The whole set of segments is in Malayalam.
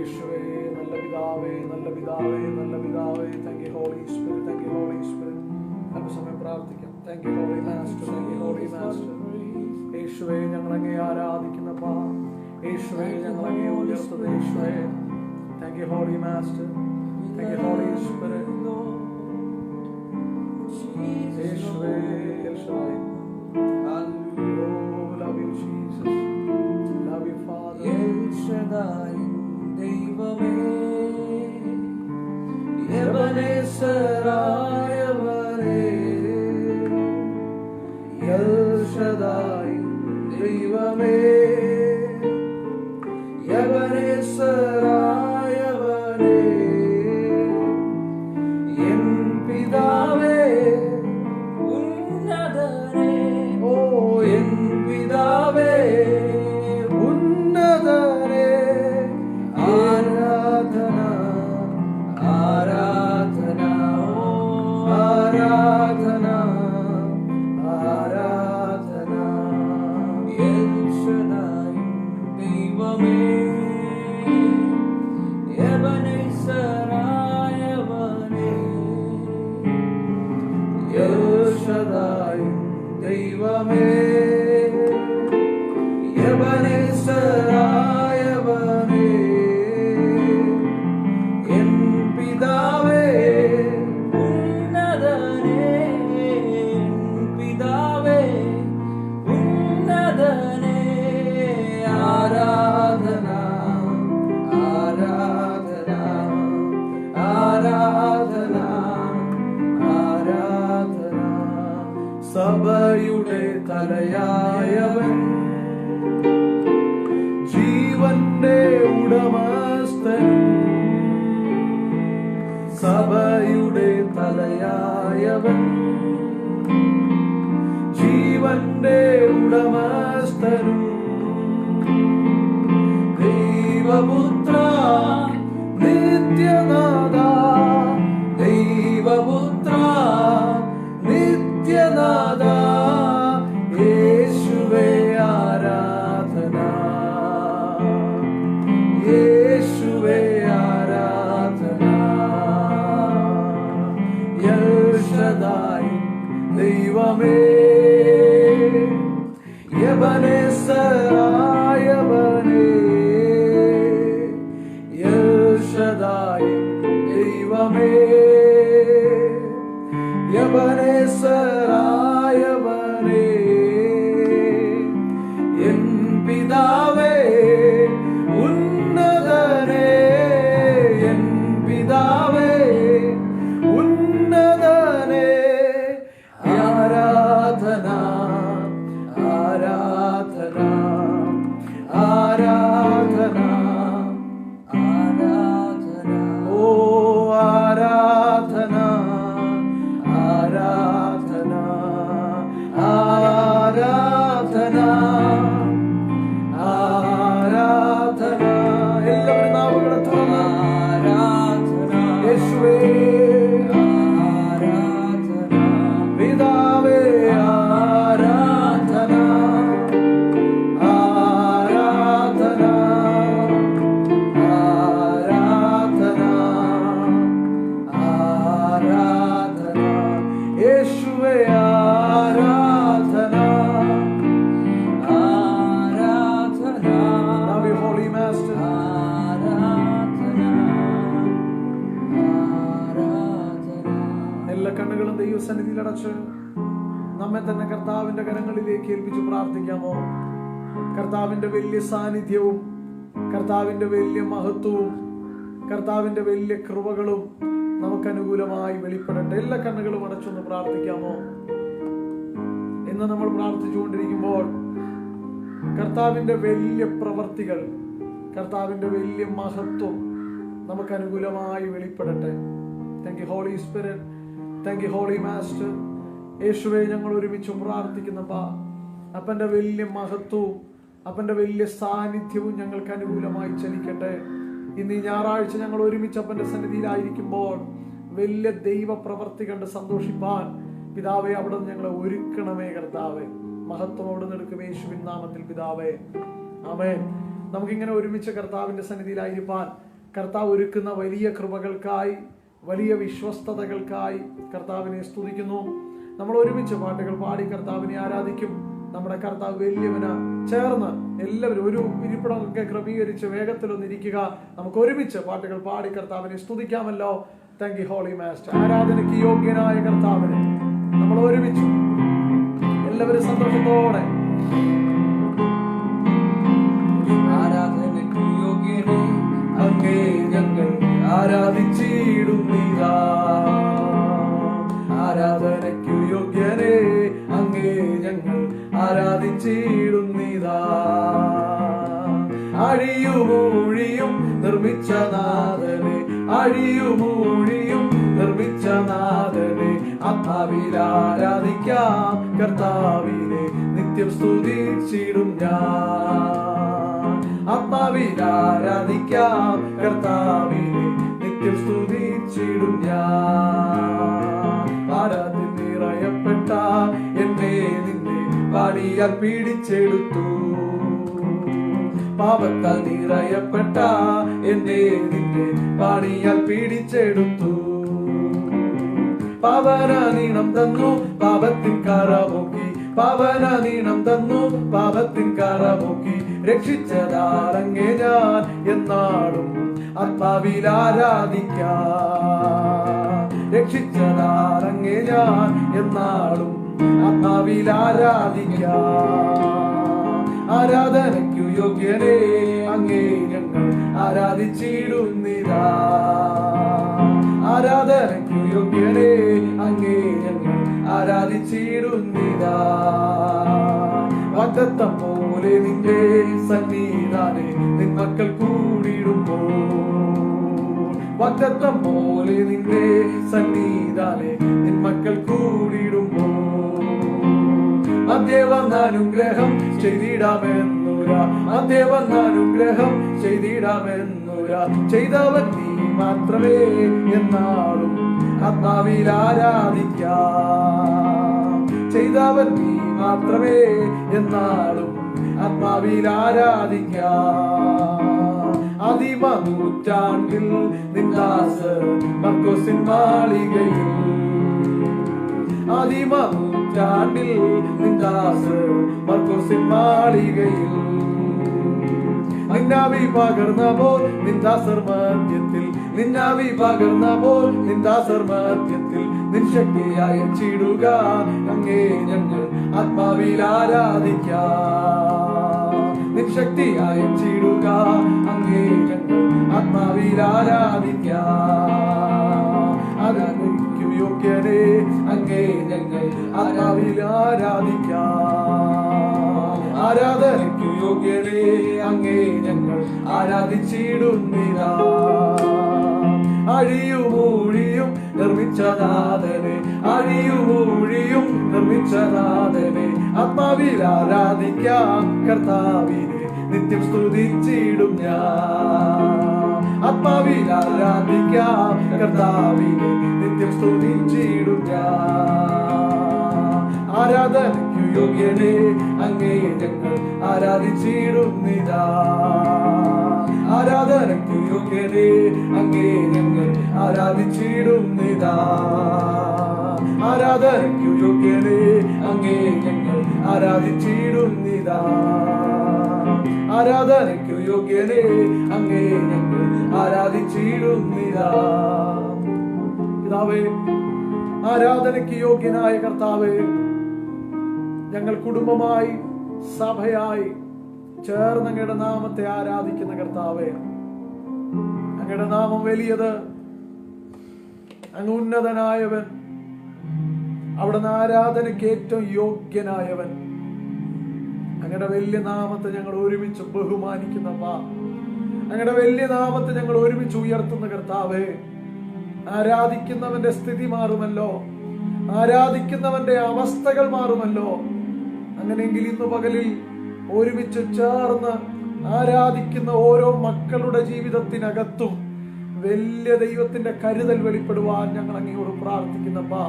യേശുവേ, നല്ല പിതാവേ, നല്ല പിതാവേ, നല്ല പിതാവേ. Thank you holy spirit, thank you holy spirit. അല്പസമയം പ്രാർത്ഥിക്കാം. Thank you holy master, thank you holy master. യേശുവേ, ഞങ്ങളങ്ങേ ആരാധിക്കുന്നപ്പാ. യേശുവേ, ഞങ്ങളങ്ങേ ഉയർത്തുന്ന യേശുവേ. Thank you holy master, thank you holy spirit. യേശുവേ, യേശുവേ. Oh, love you Jesus, love you Father. യേശുദായി ദൈവമേ, യവനേശ്വരായവനേ, യേശുദായി ദൈവമേ, യവനേശ്വരായവനേ, എൻ പിതാവേ ഉന്നതനേ. ഓ എൻ പിതാവേ ഉന്നതനേ, ആരാധന ആരാധന, ഓ ആരാധന ആരാധന. യേശുദായി ദൈവമേ, യവനേശ്വരായവനേ, യേശുദായി ദൈവമേ, യവനേശ്വരായവനേ, എൻ പിതാവേ ഉന്നതനേ, എൻ പിതാവേ ഉന്നതനേ, ആരാധന ആരാധന ആരാധന ആരാധന. സഭയുടെ തലയായവൻ, ജീവന്റെ ഉടമസ്ഥനും, സഭയുടെ തലയായവൻ, ജീവന്റെ ഉടമസ്ഥനും, ദൈവപുത്ര നിത്യനാഥ, ദൈവപുത്ര നിത്യനാഥ. യേശുവേ ആരാധന, യേശുവേ ആരാധന. യേശുദായി ദൈവമേ, യവനേശ്വരായവനേ, യേശുദായി ദൈവമേ, യവനേശ്വരായവനേ, എൻ പിതാവേ ഉന്നതനേ, എൻ പിതാവേ ഉന്നതനേ, ആരാധന ആരാധന ആരാധന ആരാധന. ഓ ആരാധന ആരാധന ആരാധന ആരാധന. എല്ലാവരും നാവുകളെ തുറന്ന് ആരാധന യേശുവേ, ആരാധന പിതാവേ, ആരാധന ആരാധന ആരാധന ആരാധന. യേശുവേ ആരാധന ആരാധന. Love you Holy Master. ആരാധന ആരാധന. എല്ലാ കണ്ണുകളും ദൈവസന്നിധിയിൽ അടച്ച് നമ്മെ തന്നെ കർത്താവിന്റെ കരങ്ങളിലേക്ക് ഏൽപ്പിച്ച് പ്രാർത്ഥിക്കാമോ? കർത്താവിന്റെ വലിയ സാന്നിധ്യവും, കർത്താവിന്റെ വലിയ മഹത്വവും, കർത്താവിന്റെ വലിയ കൃപകളും നമുക്ക് അനുകൂലമായി വെളിപ്പെടട്ടെ. എല്ലാ കണ്ണുകളും അടച്ചൊന്ന് പ്രാർത്ഥിക്കാമോ? ഇന്ന് നമ്മൾ പ്രാർത്ഥിച്ചുകൊണ്ടിരിക്കുമ്പോൾ കർത്താവിന്റെ വലിയ പ്രവർത്തികൾ, കർത്താവിന്റെ വലിയ മഹത്വം നമുക്ക് അനുകൂലമായി വെളിപ്പെടട്ടെ. Thank you holy spirit, thank you holy master. യേശുവേ, ഞങ്ങൾ ഒരുമിച്ച് പ്രാർത്ഥിക്കുന്നപ്പാ, അപ്പന്റെ വലിയ മഹത്വവും അപ്പന്റെ വലിയ സാന്നിധ്യവും ഞങ്ങൾക്ക് അനുകൂലമായി ചലിക്കട്ടെ. ഇന്ന് ഈ ഞായറാഴ്ച ഞങ്ങൾ ഒരുമിച്ച് അപ്പന്റെ സന്നിധിയിലായിരിക്കുമ്പോൾ വലിയ ദൈവ പ്രവർത്തി കണ്ട് സന്തോഷിപ്പാൻ പിതാവേ അവിടെ നിന്ന് ഞങ്ങളെ ഒരുക്കണമേ കർത്താവേ. മഹത്വം അവിടെ നിന്ന് എടുക്കും യേശുവിൻ നാമത്തിൽ പിതാവേ, ആമേൻ. നമുക്കിങ്ങനെ ഒരുമിച്ച് കർത്താവിന്റെ സന്നിധിയിലായിരിക്കാൻ കർത്താവ് ഒരുക്കുന്ന വലിയ കൃപകൾക്കായി, വലിയ വിശ്വസ്തതകൾക്കായി കർത്താവിനെ സ്തുതിക്കുന്നു. നമ്മൾ ഒരുമിച്ച് പാട്ടുകൾ പാടി കർത്താവിനെ ആരാധിക്കും. നമ്മുടെ കർത്താവ് വലിയവന്. ചേർന്ന് എല്ലാവരും ഒരു ഇരിപ്പിടമൊക്കെ ക്രമീകരിച്ച് വേഗത്തിലൊന്നിരിക്കുക. നമുക്ക് ഒരുമിച്ച് പാട്ടുകൾ പാടി കർത്താവിനെ സ്തുതിക്കാമല്ലോ. Thank you holy master. ആരാധനയ്ക്ക് യോഗ്യനായ കർത്താവിനെ നമ്മൾ ഒരുമിച്ച് എല്ലാവരും സന്തോഷത്തോടെ ആരാധനയ്ക്ക് യോഗ്യനേ അങ്ങേ ഞങ്ങൾ ആരാധിച്ചിടുന്നിതാ. ആരാധനയ്ക്ക് യോഗ്യനേ അങ്ങേ ഞങ്ങൾ ആരാധിച്ചിടുന്നിതാ. അഴിയുമൂഴിയും നിർമ്മിച്ച നാഥനെ, അഴിയുമൂഴിയും നിർമ്മിച്ച നാഥനെ ആത്മാവിൽ ആരാധിക്കാം. കർത്താവിനെ നിത്യം സ്തുതിച്ചിടും ഞാൻ. ആത്മാവിൽ ആരാധിക്കാം. കർത്താവിനെ നിത്യം സ്തുതിച്ചിടും ഞാൻ. പാരത്തിൽ നിറയപ്പെട്ട എന്നെ നിന്നെ പാടിയാൽ പീഡിച്ചെടുത്തു. പാപത്താൽ നിറയപ്പെട്ട എന്നെ നിന്നെ പാടിയാൽ പീഡിച്ചെടുത്തു. പാവന നീണം തന്നു പാപത്തിൻ കറമുക്കി, പാവന നീണം തന്നു പാപത്തിൻ കറമുക്കി. രക്ഷിച്ചതാരങ്ങേ ഞാൻ എന്നാളും ആത്മാവിൽ ആരാധിക്കാം. രക്ഷിച്ചതാരങ്ങേ ഞാൻ എന്നാളും ആത്മാവിൽ ആരാധിക്കാം. ആരാധനയ്ക്കു യോഗ്യനേ അങ്ങേ ഞങ്ങൾ ആരാധിച്ചിടുന്നിതാ. ആരാധനയ്ക്കു യോഗ്യനേ അങ്ങേ ഞങ്ങൾ ആരാധിച്ചിടുന്നിതാ. വാഗ്ദത്തം പോലെ നിന്റെ സന്നിധാനെ നിൻ മക്കൾ കൂടിയിടുമ്പോൾ, വാഗ്ദത്തം പോലെ നിന്റെ സന്നിധാനെ നിൻ മക്കൾ കൂടിയിടുമ്പോൾ അദ്ദേവന്നാനുഗ്രഹം ചെയ്തിടാമെന്നുര, അദ്ദേവന്നാനുഗ്രഹം ചെയ്തിടാമെന്നുര. ചെയ്തവൻ നീ മാത്രമേ എന്നാളും ആത്മാവിൽ ആരാധിക്കാം. ചെയ്തവൻ നീ മാത്രമേ എന്നാളും ആത്മാവിൽ ആരാധിക്കാം. ആദിമ നൂറ്റാണ്ടിൽ നിന്ദാസർ മർക്കോസിൻ മാളികയിൽ, ആദിമ നൂറ്റാണ്ടിൽ നിന്ദാസർ മർക്കോസിൻ മാളികയിൽ. നിന്നാവി പകർന്നപ്പോൾ നിന്ദാസർ മധ്യത്തിൽ, നിന്നാവി പകർന്നപ്പോൾ നിന്ദാസർ മധ്യത്തിൽ. നിൻ ശക്തിയായ ചിടുക അങ്ങേ ഞങ്ങൾ ആത്മാവിൽ ആരാധിക്കാം. നിൻ ശക്തിയായ ചിടുക അങ്ങേ ഞങ്ങൾ ആത്മാവിൽ ആരാധിക്കാം. ആരാധനയ്ക്കു യോഗ്യനേ അങ്ങേ ഞങ്ങൾ ആത്മാവിൽ ആരാധിക്കാം. ആരാധനയ്ക്കു യോഗ്യനേ അങ്ങേ ഞങ്ങൾ ആരാധിച്ചിടുന്നിതാ. അഴിയുമൂഴിയും നിർമ്മിച്ച നാഥനെ, അഴിയുമൂഴിയും നിർമ്മിച്ച നാഥനെ ആത്മാവിൽ ആരാധിക്കാം. കർത്താവിനെ നിത്യം സ്തുതിച്ചിടും ഞാൻ. ആത്മാവിൽ ആരാധിക്കാം. കർത്താവിനെ നിത്യം സ്തുതിച്ചിടും ഞാൻ. ആരാധനയ്ക്കു യോഗ്യനേ അങ്ങേ ഞങ്ങൾ ആരാധിച്ചിടുന്നിതാ. ആരാധനയ്ക്കു യോഗ്യനേ അങ്ങേ ഞങ്ങൾ ആരാധിച്ചിടുന്നിതാ. ആരാധനയ്ക്കു യോഗ്യനേ അങ്ങേ ഞങ്ങൾ ആരാധിച്ചിടുന്നിതാ. ആരാധനയ്ക്കു യോഗ്യനേ അങ്ങേ ഞങ്ങൾ ആരാധിച്ചിടുന്നിതാ. പിതാവേ, ആരാധനയ്ക്ക് യോഗ്യനായ കർത്താവേ, ഞങ്ങൾ കുടുംബമായി സഭയായി ചേർന്ന് അങ്ങയുടെ നാമത്തെ ആരാധിക്കുന്ന കർത്താവേ, അങ്ങയുടെ നാമം വലിയത്, അങ്ങ് ഉന്നതനായവൻ, അവിടുന്ന് ആരാധനയ്ക്ക് ഏറ്റവും യോഗ്യനായവൻ. അങ്ങയുടെ വലിയ നാമത്തെ ഞങ്ങൾ ഒരുമിച്ച് ബഹുമാനിക്കുന്നപ്പാ, അങ്ങയുടെ വലിയ നാമത്തെ ഞങ്ങൾ ഒരുമിച്ച് ഉയർത്തുന്ന കർത്താവേ. ആരാധിക്കുന്നവന്റെ സ്ഥിതി മാറുമല്ലോ, ആരാധിക്കുന്നവന്റെ അവസ്ഥകൾ മാറുമല്ലോ. അങ്ങനെയെങ്കിൽ ഇന്ന് പകലിൽ ഒരുമിച്ച് ചേർന്ന് ആരാധിക്കുന്ന ഓരോ മക്കളുടെ ജീവിതത്തിനകത്തും വലിയ ദൈവത്തിന്റെ കരുതൽ വെളിപ്പെടുവാൻ ഞങ്ങൾ അങ്ങയോട് പ്രാർത്ഥിക്കുന്നപ്പാ.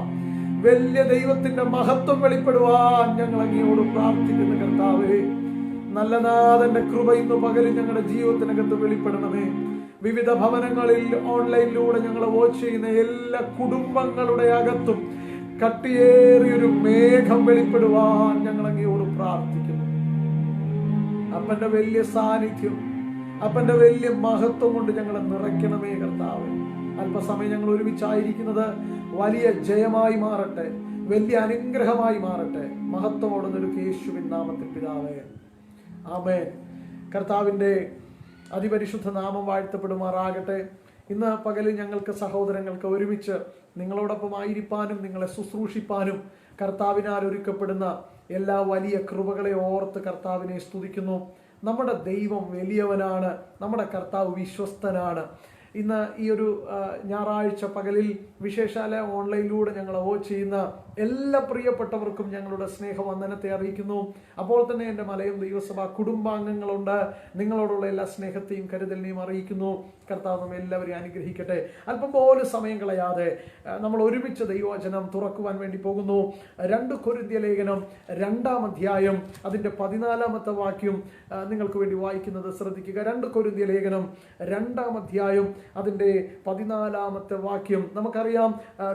വലിയ ദൈവത്തിന്റെ മഹത്വം വെളിപ്പെടുവാൻ ഞങ്ങൾ അങ്ങയോട് പ്രാർത്ഥിക്കുന്ന കർത്താവേ. നല്ല നാഥന്റെ കൃപ ഇന്ന് പകലും ഞങ്ങളുടെ ജീവിതത്തിനകത്ത് വെളിപ്പെടണമേ. വിവിധ ഭവനങ്ങളിൽ ഓൺലൈനിലൂടെ ഞങ്ങൾ വാച്ച് ചെയ്യുന്ന എല്ലാ കുടുംബങ്ങളുടെ അകത്തും കട്ടിയേറിയൊരു മേഘം വെളിപ്പെടുവാൻ ഞങ്ങൾ അങ്ങയോട് പ്രാർത്ഥിക്കുന്നു. അപ്പന്റെ വലിയ സാന്നിധ്യം, അപ്പന്റെ വലിയ മഹത്വം കൊണ്ട് ഞങ്ങളെ നിറയ്ക്കണമേ കർത്താവേ. അല്പസമയം ഞങ്ങൾ ഒരുമിച്ചായിരിക്കുന്നത് വലിയ ജയമായി മാറട്ടെ, വലിയ അനുഗ്രഹമായി മാറട്ടെ. മഹത്വമോടെ നിൽക്കുക യേശുവിൻ നാമത്തിൽ പിതാവേ, ആമേൻ. കർത്താവിന്റെ അതിപരിശുദ്ധ നാമം വാഴ്ത്തപ്പെടുമാറാകട്ടെ. ഇന്ന് പകലിൽ ഞങ്ങൾക്ക് സഹോദരങ്ങൾക്ക് ഒരുമിച്ച് നിങ്ങളോടൊപ്പം ആയിരിക്കാനും നിങ്ങളെ ശുശ്രൂഷിപ്പാനും കർത്താവിനാൽ ഒരുക്കപ്പെടുന്ന എല്ലാ വലിയ കൃപകളെ ഓർത്ത് കർത്താവിനെ സ്തുതിക്കുന്നു. നമ്മുടെ ദൈവം വലിയവനാണ്, നമ്മുടെ കർത്താവ് വിശ്വസ്തനാണ്. ഇന്ന് ഈ ഒരു ഞായറാഴ്ച പകലിൽ വിശേഷാല ഓൺലൈനിലൂടെ ഞങ്ങൾ വാച്ച് ചെയ്യുന്ന എല്ലാ പ്രിയപ്പെട്ടവർക്കും ഞങ്ങളുടെ സ്നേഹവന്ദനത്തെ അറിയിക്കുന്നു. അപ്പോൾ തന്നെ എൻ്റെ മലയം ദൈവസഭ കുടുംബാംഗങ്ങളുണ്ട്, നിങ്ങളോടുള്ള എല്ലാ സ്നേഹത്തെയും കരുതലിനെയും അറിയിക്കുന്നു. കർത്താവ് നമ്മെ എല്ലാവരെയും അനുഗ്രഹിക്കട്ടെ. അല്പം പോലും സമയം കളയാതെ നമ്മൾ ഒരുമിച്ച് ദൈവവചനം തുറക്കുവാൻ വേണ്ടി പോകുന്നു. 2 കൊരിന്ത്യർ ലേഖനം 2-ാം അധ്യായം അതിൻ്റെ 14-ാമത്തെ വാക്യം നിങ്ങൾക്ക് വേണ്ടി വായിക്കുന്നത് ശ്രദ്ധിക്കുക. 2 കൊരിന്ത്യർ ലേഖനം 2-ാം അധ്യായം അതിൻ്റെ 14-ാമത്തെ വാക്യം. നമുക്കറിയാം,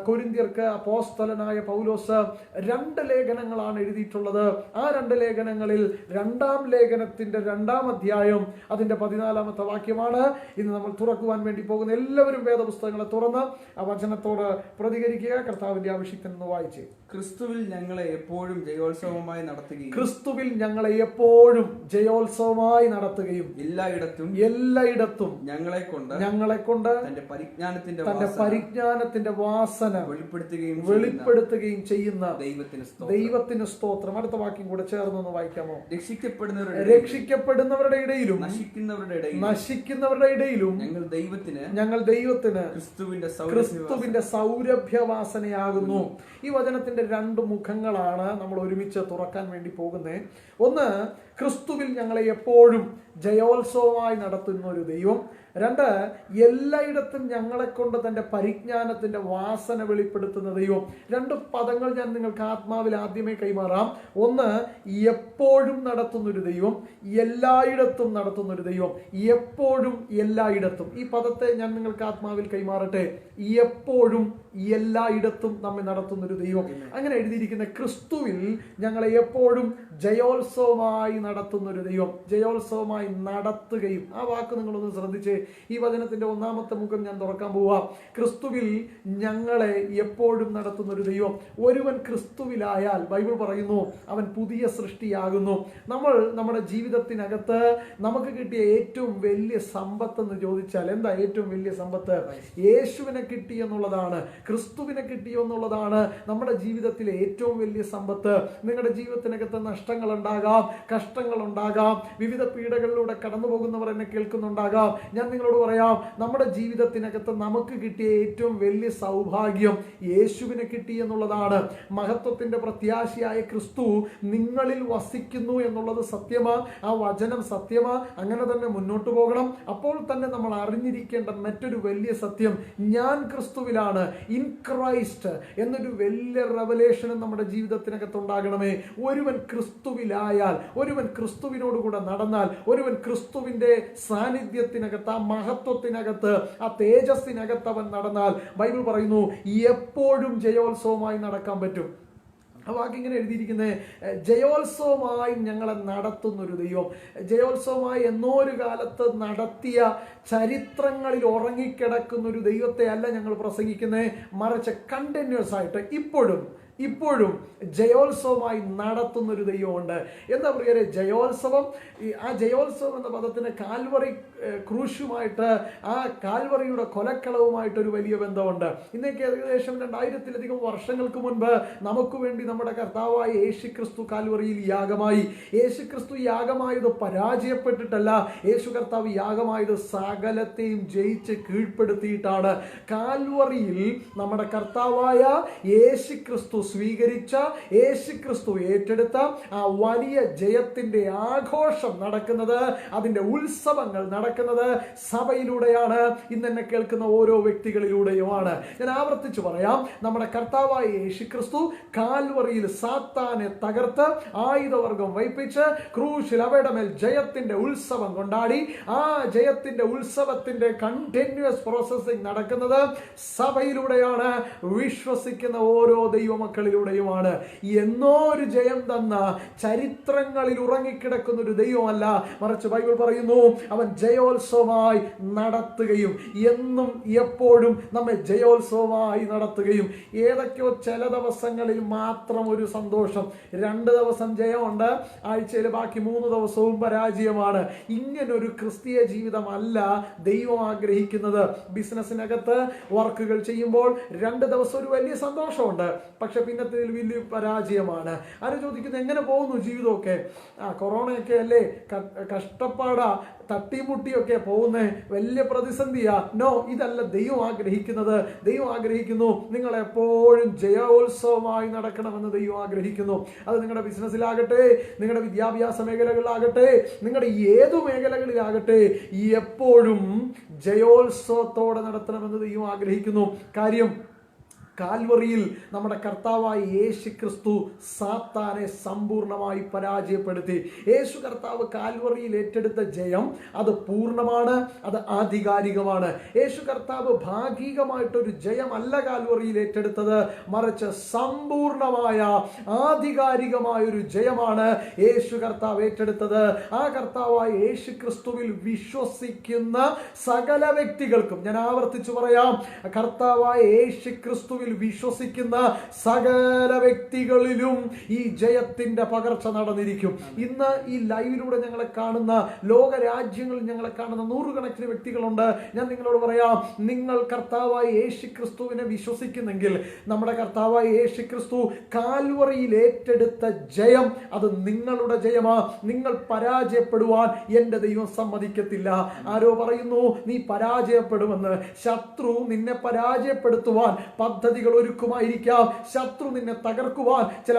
കൊരിന്ത്യർക്ക് അപ്പോസ്തലനായ പൗലോസ് 2 ലേഖനങ്ങളാണ് എഴുതിയിട്ടുള്ളത്. ആ 2 ലേഖനങ്ങളിൽ 2-ാം ലേഖനത്തിന്റെ 2-ാം അധ്യായം അതിന്റെ 14-ാമത്തെ വാക്യമാണ് ഇന്ന് നമ്മൾ തുറക്കുവാൻ വേണ്ടി പോകുന്ന. എല്ലാവരും വേദപുസ്തകങ്ങളെ തുറന്ന് ആ വചനത്തോട് പ്രതികരിക്കുക. കർത്താവിന്റെ അഭിഷിക്തൻ എന്ന് വായിച്ചേ. ക്രിസ്തുവിൽ ഞങ്ങളെ എപ്പോഴും ജയോത്സവമായി നടത്തുകയും ക്രിസ്തുവിൽ ഞങ്ങളെ എപ്പോഴും ജയോത്സവമായി നടത്തുകയും എല്ലായിടത്തും ഞങ്ങളെ കൊണ്ട് തന്റെ പരിജ്ഞാനത്തിന്റെ വാസന വെളിപ്പെടുത്തുകയും ചെയ്യുന്ന ദൈവത്തിന് സ്തോത്രം. അടുത്ത വാക്യം കൂടെ ചേർന്നൊന്ന് വായിക്കാമോ? രക്ഷിക്കപ്പെടുന്നവരുടെ ഇടയിലും നശിക്കുന്നവരുടെ ഇടയിലും ഞങ്ങൾ ദൈവത്തിന് ക്രിസ്തുവിന്റെ സൗരഭ്യവാസനയാകുന്നു. ഈ വചനത്തിന്റെ 2 മുഖങ്ങളാണ് നമ്മൾ ഒരുമിച്ച് തുറക്കാൻ വേണ്ടി പോകുന്നത്. ഒന്ന്, ക്രിസ്തുവിൽ ഞങ്ങളെ എപ്പോഴും ജയോത്സവമായി നടത്തുന്ന ഒരു ദൈവം. 2, എല്ലായിടത്തും ഞങ്ങളെ കൊണ്ട് തന്റെ പരിജ്ഞാനത്തിന്റെ വാസന വെളിപ്പെടുത്തുന്ന ദൈവം. 2 പദങ്ങൾ ഞാൻ നിങ്ങൾക്ക് ആത്മാവിൽ ആദ്യമേ കൈമാറാം. ഒന്ന്, എപ്പോഴും നടത്തുന്നൊരു ദൈവം, എല്ലായിടത്തും നടത്തുന്നൊരു ദൈവം. എപ്പോഴും എല്ലായിടത്തും, ഈ പദത്തെ ഞാൻ നിങ്ങൾക്ക് ആത്മാവിൽ കൈമാറട്ടെ. എപ്പോഴും എല്ലായിടത്തും നമ്മെ നടത്തുന്നൊരു ദൈവം. അങ്ങനെ എഴുതിയിരിക്കുന്ന ക്രിസ്തുവിൽ ഞങ്ങളെ എപ്പോഴും ജയോത്സവമായി നടത്തുന്നൊരു ദൈവം, ജയോത്സവമായി നടത്തുകയും. ആ വാക്ക് നിങ്ങളൊന്ന് ശ്രദ്ധിച്ചേ. ഈ വചനത്തിന്റെ 1-ാമത്തെ മുഖം ഞാൻ തുറക്കാൻ പോവാം. ക്രിസ്തുവിൽ ഞങ്ങളെ എപ്പോഴും നടത്തുന്ന ഒരു ദൈവം. ഒരുവൻ ക്രിസ്തുവിലായാൽ ബൈബിൾ പറയുന്നു അവൻ പുതിയ സൃഷ്ടിയാകുന്നു. നമ്മൾ നമ്മുടെ ജീവിതത്തിനകത്ത് നമുക്ക് കിട്ടിയ ഏറ്റവും വലിയ സമ്പത്ത് എന്ന് ചോദിച്ചാൽ എന്താ? ഏറ്റവും വലിയ സമ്പത്ത് യേശുവിനെ കിട്ടി എന്നുള്ളതാണ്, ക്രിസ്തുവിനെ കിട്ടി എന്നുള്ളതാണ് നമ്മുടെ ജീവിതത്തിലെ ഏറ്റവും വലിയ സമ്പത്ത്. നിങ്ങളുടെ ജീവിതത്തിനകത്ത് നഷ്ടങ്ങൾ ഉണ്ടാകാം, കഷ്ടങ്ങൾ ഉണ്ടാകാം, വിവിധ പീഡകളിലൂടെ കടന്നു പോകുന്നവർ എന്നെ കേൾക്കുന്നുണ്ടാകാം. ഞാൻ നിങ്ങളോട് പറയാം, നമ്മുടെ ജീവിതത്തിനകത്ത് നമുക്ക് കിട്ടിയ ഏറ്റവും വലിയ സൗഭാഗ്യം യേശുവിനെ കിട്ടി എന്നുള്ളതാണ്. മഹത്വത്തിന്റെ പ്രത്യാശയായ ക്രിസ്തു നിങ്ങളിൽ വസിക്കുന്നു എന്നുള്ളത് സത്യമാ, ആ വചനം സത്യമാ. അങ്ങനെ തന്നെ മുന്നോട്ട് പോകണം. അപ്പോൾ തന്നെ നമ്മൾ അറിഞ്ഞിരിക്കേണ്ട മറ്റൊരു വലിയ സത്യം, ഞാൻ ക്രിസ്തുവിലാണ്, ഇൻ ക്രൈസ്റ്റ് എന്നൊരു വലിയ റെവലേഷനും നമ്മുടെ ജീവിതത്തിനകത്ത് ഉണ്ടാകണമേ. ഒരുവൻ ക്രിസ്തുവിലായാൽ, ഒരുവൻ ക്രിസ്തുവിനോടുകൂടെ നടന്നാൽ, ഒരുവൻ ക്രിസ്തുവിന്റെ സാന്നിധ്യത്തിനകത്ത്, ആ മഹത്വത്തിനകത്ത്, ആ തേജസ്സിനകത്ത് അവൻ നടന്നാൽ ബൈബിൾ പറയുന്നു എപ്പോഴും ജയോത്സവമായി നടക്കാൻ പറ്റും. ആ വാക്കിങ്ങനെ എഴുതിയിരിക്കുന്നത്, ജയോത്സവമായി ഞങ്ങളെ നടത്തുന്നൊരു ദൈവം. ജയോത്സവമായി എന്നോ ഒരു കാലത്ത് നടത്തിയ ചരിത്രങ്ങളിൽ ഉറങ്ങിക്കിടക്കുന്നൊരു ദൈവത്തെ അല്ല ഞങ്ങൾ പ്രസംഗിക്കുന്നത്, മറിച്ച് കണ്ടിന്യൂസ് ആയിട്ട് ഇപ്പോഴും ജയോത്സവമായി നടത്തുന്നൊരു ദൈവമുണ്ട്. എന്താ പ്രിയരെ ജയോത്സവം? ആ ജയോത്സവം എന്ന പദത്തിന് കാൽവറി ക്രൂശുമായിട്ട്, ആ കാൽവറിയുടെ കൊലക്കളവുമായിട്ടൊരു വലിയ ബന്ധമുണ്ട്. ഇന്നേക്ക് ഏകദേശം 2000-ലധികം വർഷങ്ങൾക്ക് മുൻപ് നമുക്ക് വേണ്ടി നമ്മുടെ കർത്താവായ യേശുക്രിസ്തു കാൽവറിയിൽ യാഗമായി. യേശുക്രിസ്തു യാഗമായത് പരാജയപ്പെട്ടിട്ടല്ല, യേശു കർത്താവ് യാഗമായത് സകലത്തെയും ജയിച്ച് കീഴ്പ്പെടുത്തിയിട്ടാണ്. കാൽവറിയിൽ നമ്മുടെ കർത്താവായ യേശുക്രിസ്തു സ്വീകരിച്ച, യേശുക്രിസ്തു ഏറ്റെടുത്ത ആ വലിയ ജയത്തിന്റെ ആഘോഷം നടക്കുന്നത്, അതിന്റെ ഉത്സവങ്ങൾ നടക്കുന്നത് സഭയിലൂടെയാണ്. ഇന്ന് എന്നെ കേൾക്കുന്ന ഓരോ വ്യക്തികളിലൂടെയുമാണ്. ഞാൻ ആവർത്തിച്ചു പറയാം, നമ്മുടെ കർത്താവായ യേശുക്രിസ്തു കാൽവറിയിൽ സാത്താനെ തകർത്ത് ആയുധവർഗം വയ്പ്പിച്ച് ക്രൂശിൽ അവയുടെ മേൽ ജയത്തിന്റെ ഉത്സവം കൊണ്ടാടി. ആ ജയത്തിന്റെ ഉത്സവത്തിന്റെ കണ്ടിന്യൂസ് പ്രോസസ്സിംഗ് നടക്കുന്നത് സഭയിലൂടെയാണ്, വിശ്വസിക്കുന്ന ഓരോ ദൈവമക്കളിലൂടെയുമാണ്. എന്നോ ഒരു ജയം തന്ന ചരിത്രങ്ങളിൽ ഉറങ്ങിക്കിടക്കുന്ന ഒരു ദൈവമല്ല, മറിച്ച് ബൈബിൾ പറയുന്നു അവൻ ജയോത്സവമായി നടത്തുകയും എന്നും എപ്പോഴും നമ്മെ ജയോത്സവമായി നടത്തുകയും. ഏതൊക്കെയോ ചില ദിവസങ്ങളിൽ മാത്രം ഒരു സന്തോഷം, 2 ദിവസം ജയമുണ്ട്, ആഴ്ചയിൽ ബാക്കി 3 ദിവസവും പരാജയമാണ്. ഇങ്ങനൊരു ക്രിസ്തീയ ജീവിതമല്ല ദൈവം ആഗ്രഹിക്കുന്നത്. ബിസിനസ്സിനകത്ത് വർക്കുകൾ ചെയ്യുമ്പോൾ 2 ദിവസം ഒരു വലിയ സന്തോഷമുണ്ട്, പക്ഷെ പിന്നത്തേതിൽ വലിയ പരാജയമാണ്. ആരും ചോദിക്കുന്നത് എങ്ങനെ പോകുന്നു ജീവിതമൊക്കെ? കൊറോണയൊക്കെ അല്ലേ, കഷ്ടപ്പാടാ, തട്ടിമുട്ടിയൊക്കെ പോകുന്നേ, വലിയ പ്രതിസന്ധിയാ. നോ, ഇതല്ല ദൈവം ആഗ്രഹിക്കുന്നത്. ദൈവം ആഗ്രഹിക്കുന്നു നിങ്ങൾ എപ്പോഴും ജയോത്സവമായി നടക്കണമെന്ന് ദൈവം ആഗ്രഹിക്കുന്നു. അത് നിങ്ങളുടെ ബിസിനസ്സിലാകട്ടെ, നിങ്ങളുടെ വിദ്യാഭ്യാസ മേഖലകളിലാകട്ടെ, നിങ്ങളുടെ ഏതു മേഖലകളിലാകട്ടെ, എപ്പോഴും ജയോത്സവത്തോടെ നടത്തണമെന്ന് ദൈവം ആഗ്രഹിക്കുന്നു. കാര്യം, കാൽവറിയിൽ നമ്മുടെ കർത്താവായ യേശു ക്രിസ്തു സാത്താനെ സമ്പൂർണമായി പരാജയപ്പെടുത്തി. യേശു കർത്താവ് കാൽവറിയിൽ ഏറ്റെടുത്ത ജയം അത് പൂർണ്ണമാണ്, അത് ആധികാരികമാണ്. യേശു കർത്താവ് ഭാഗികമായിട്ടൊരു ജയമല്ല കാൽവറിയിൽ ഏറ്റെടുത്തത്, മറിച്ച് സമ്പൂർണമായ ആധികാരികമായ ഒരു ജയമാണ് യേശു കർത്താവ് ഏറ്റെടുത്തത്. ആ കർത്താവായ യേശു ക്രിസ്തുവിൽ വിശ്വസിക്കുന്ന സകല വ്യക്തികൾക്കും, ഞാൻ ആവർത്തിച്ചു പറയാം, കർത്താവായ യേശു ക്രിസ്തുവിൽ വിശ്വസിക്കുന്ന സകല വ്യക്തികളിലും ഈ ജയത്തിന്റെ പകർച്ച നടന്നിരിക്കും. ഇന്ന് ഈ ലൈവിലൂടെ ഞങ്ങളെ കാണുന്ന, ലോകരാജ്യങ്ങളിൽ ഞങ്ങളെ കാണുന്ന നൂറുകണക്കിന് വ്യക്തികളുണ്ട്. ഞാൻ നിങ്ങളോട് പറയാം, നിങ്ങൾ കർത്താവായ യേശു ക്രിസ്തുവിനെ വിശ്വസിക്കുന്നെങ്കിൽ, നമ്മുടെ കർത്താവായ യേശു ക്രിസ്തു കാൽവറിയിൽ ഏറ്റെടുത്ത ജയം അത് നിങ്ങളുടെ ജയമാ. നിങ്ങൾ പരാജയപ്പെടുവാൻ എന്റെ ദൈവം സമ്മതിക്കത്തില്ല. ആരോ പറയുന്നു നീ പരാജയപ്പെടുമെന്ന്. ശത്രു നിന്നെ പരാജയപ്പെടുത്തുവാൻ പദ്ധതികൾ ഒരുക്കുമായിരിക്കാം. ശത്രു നിന്നെ തകർക്കുവാൻ ചില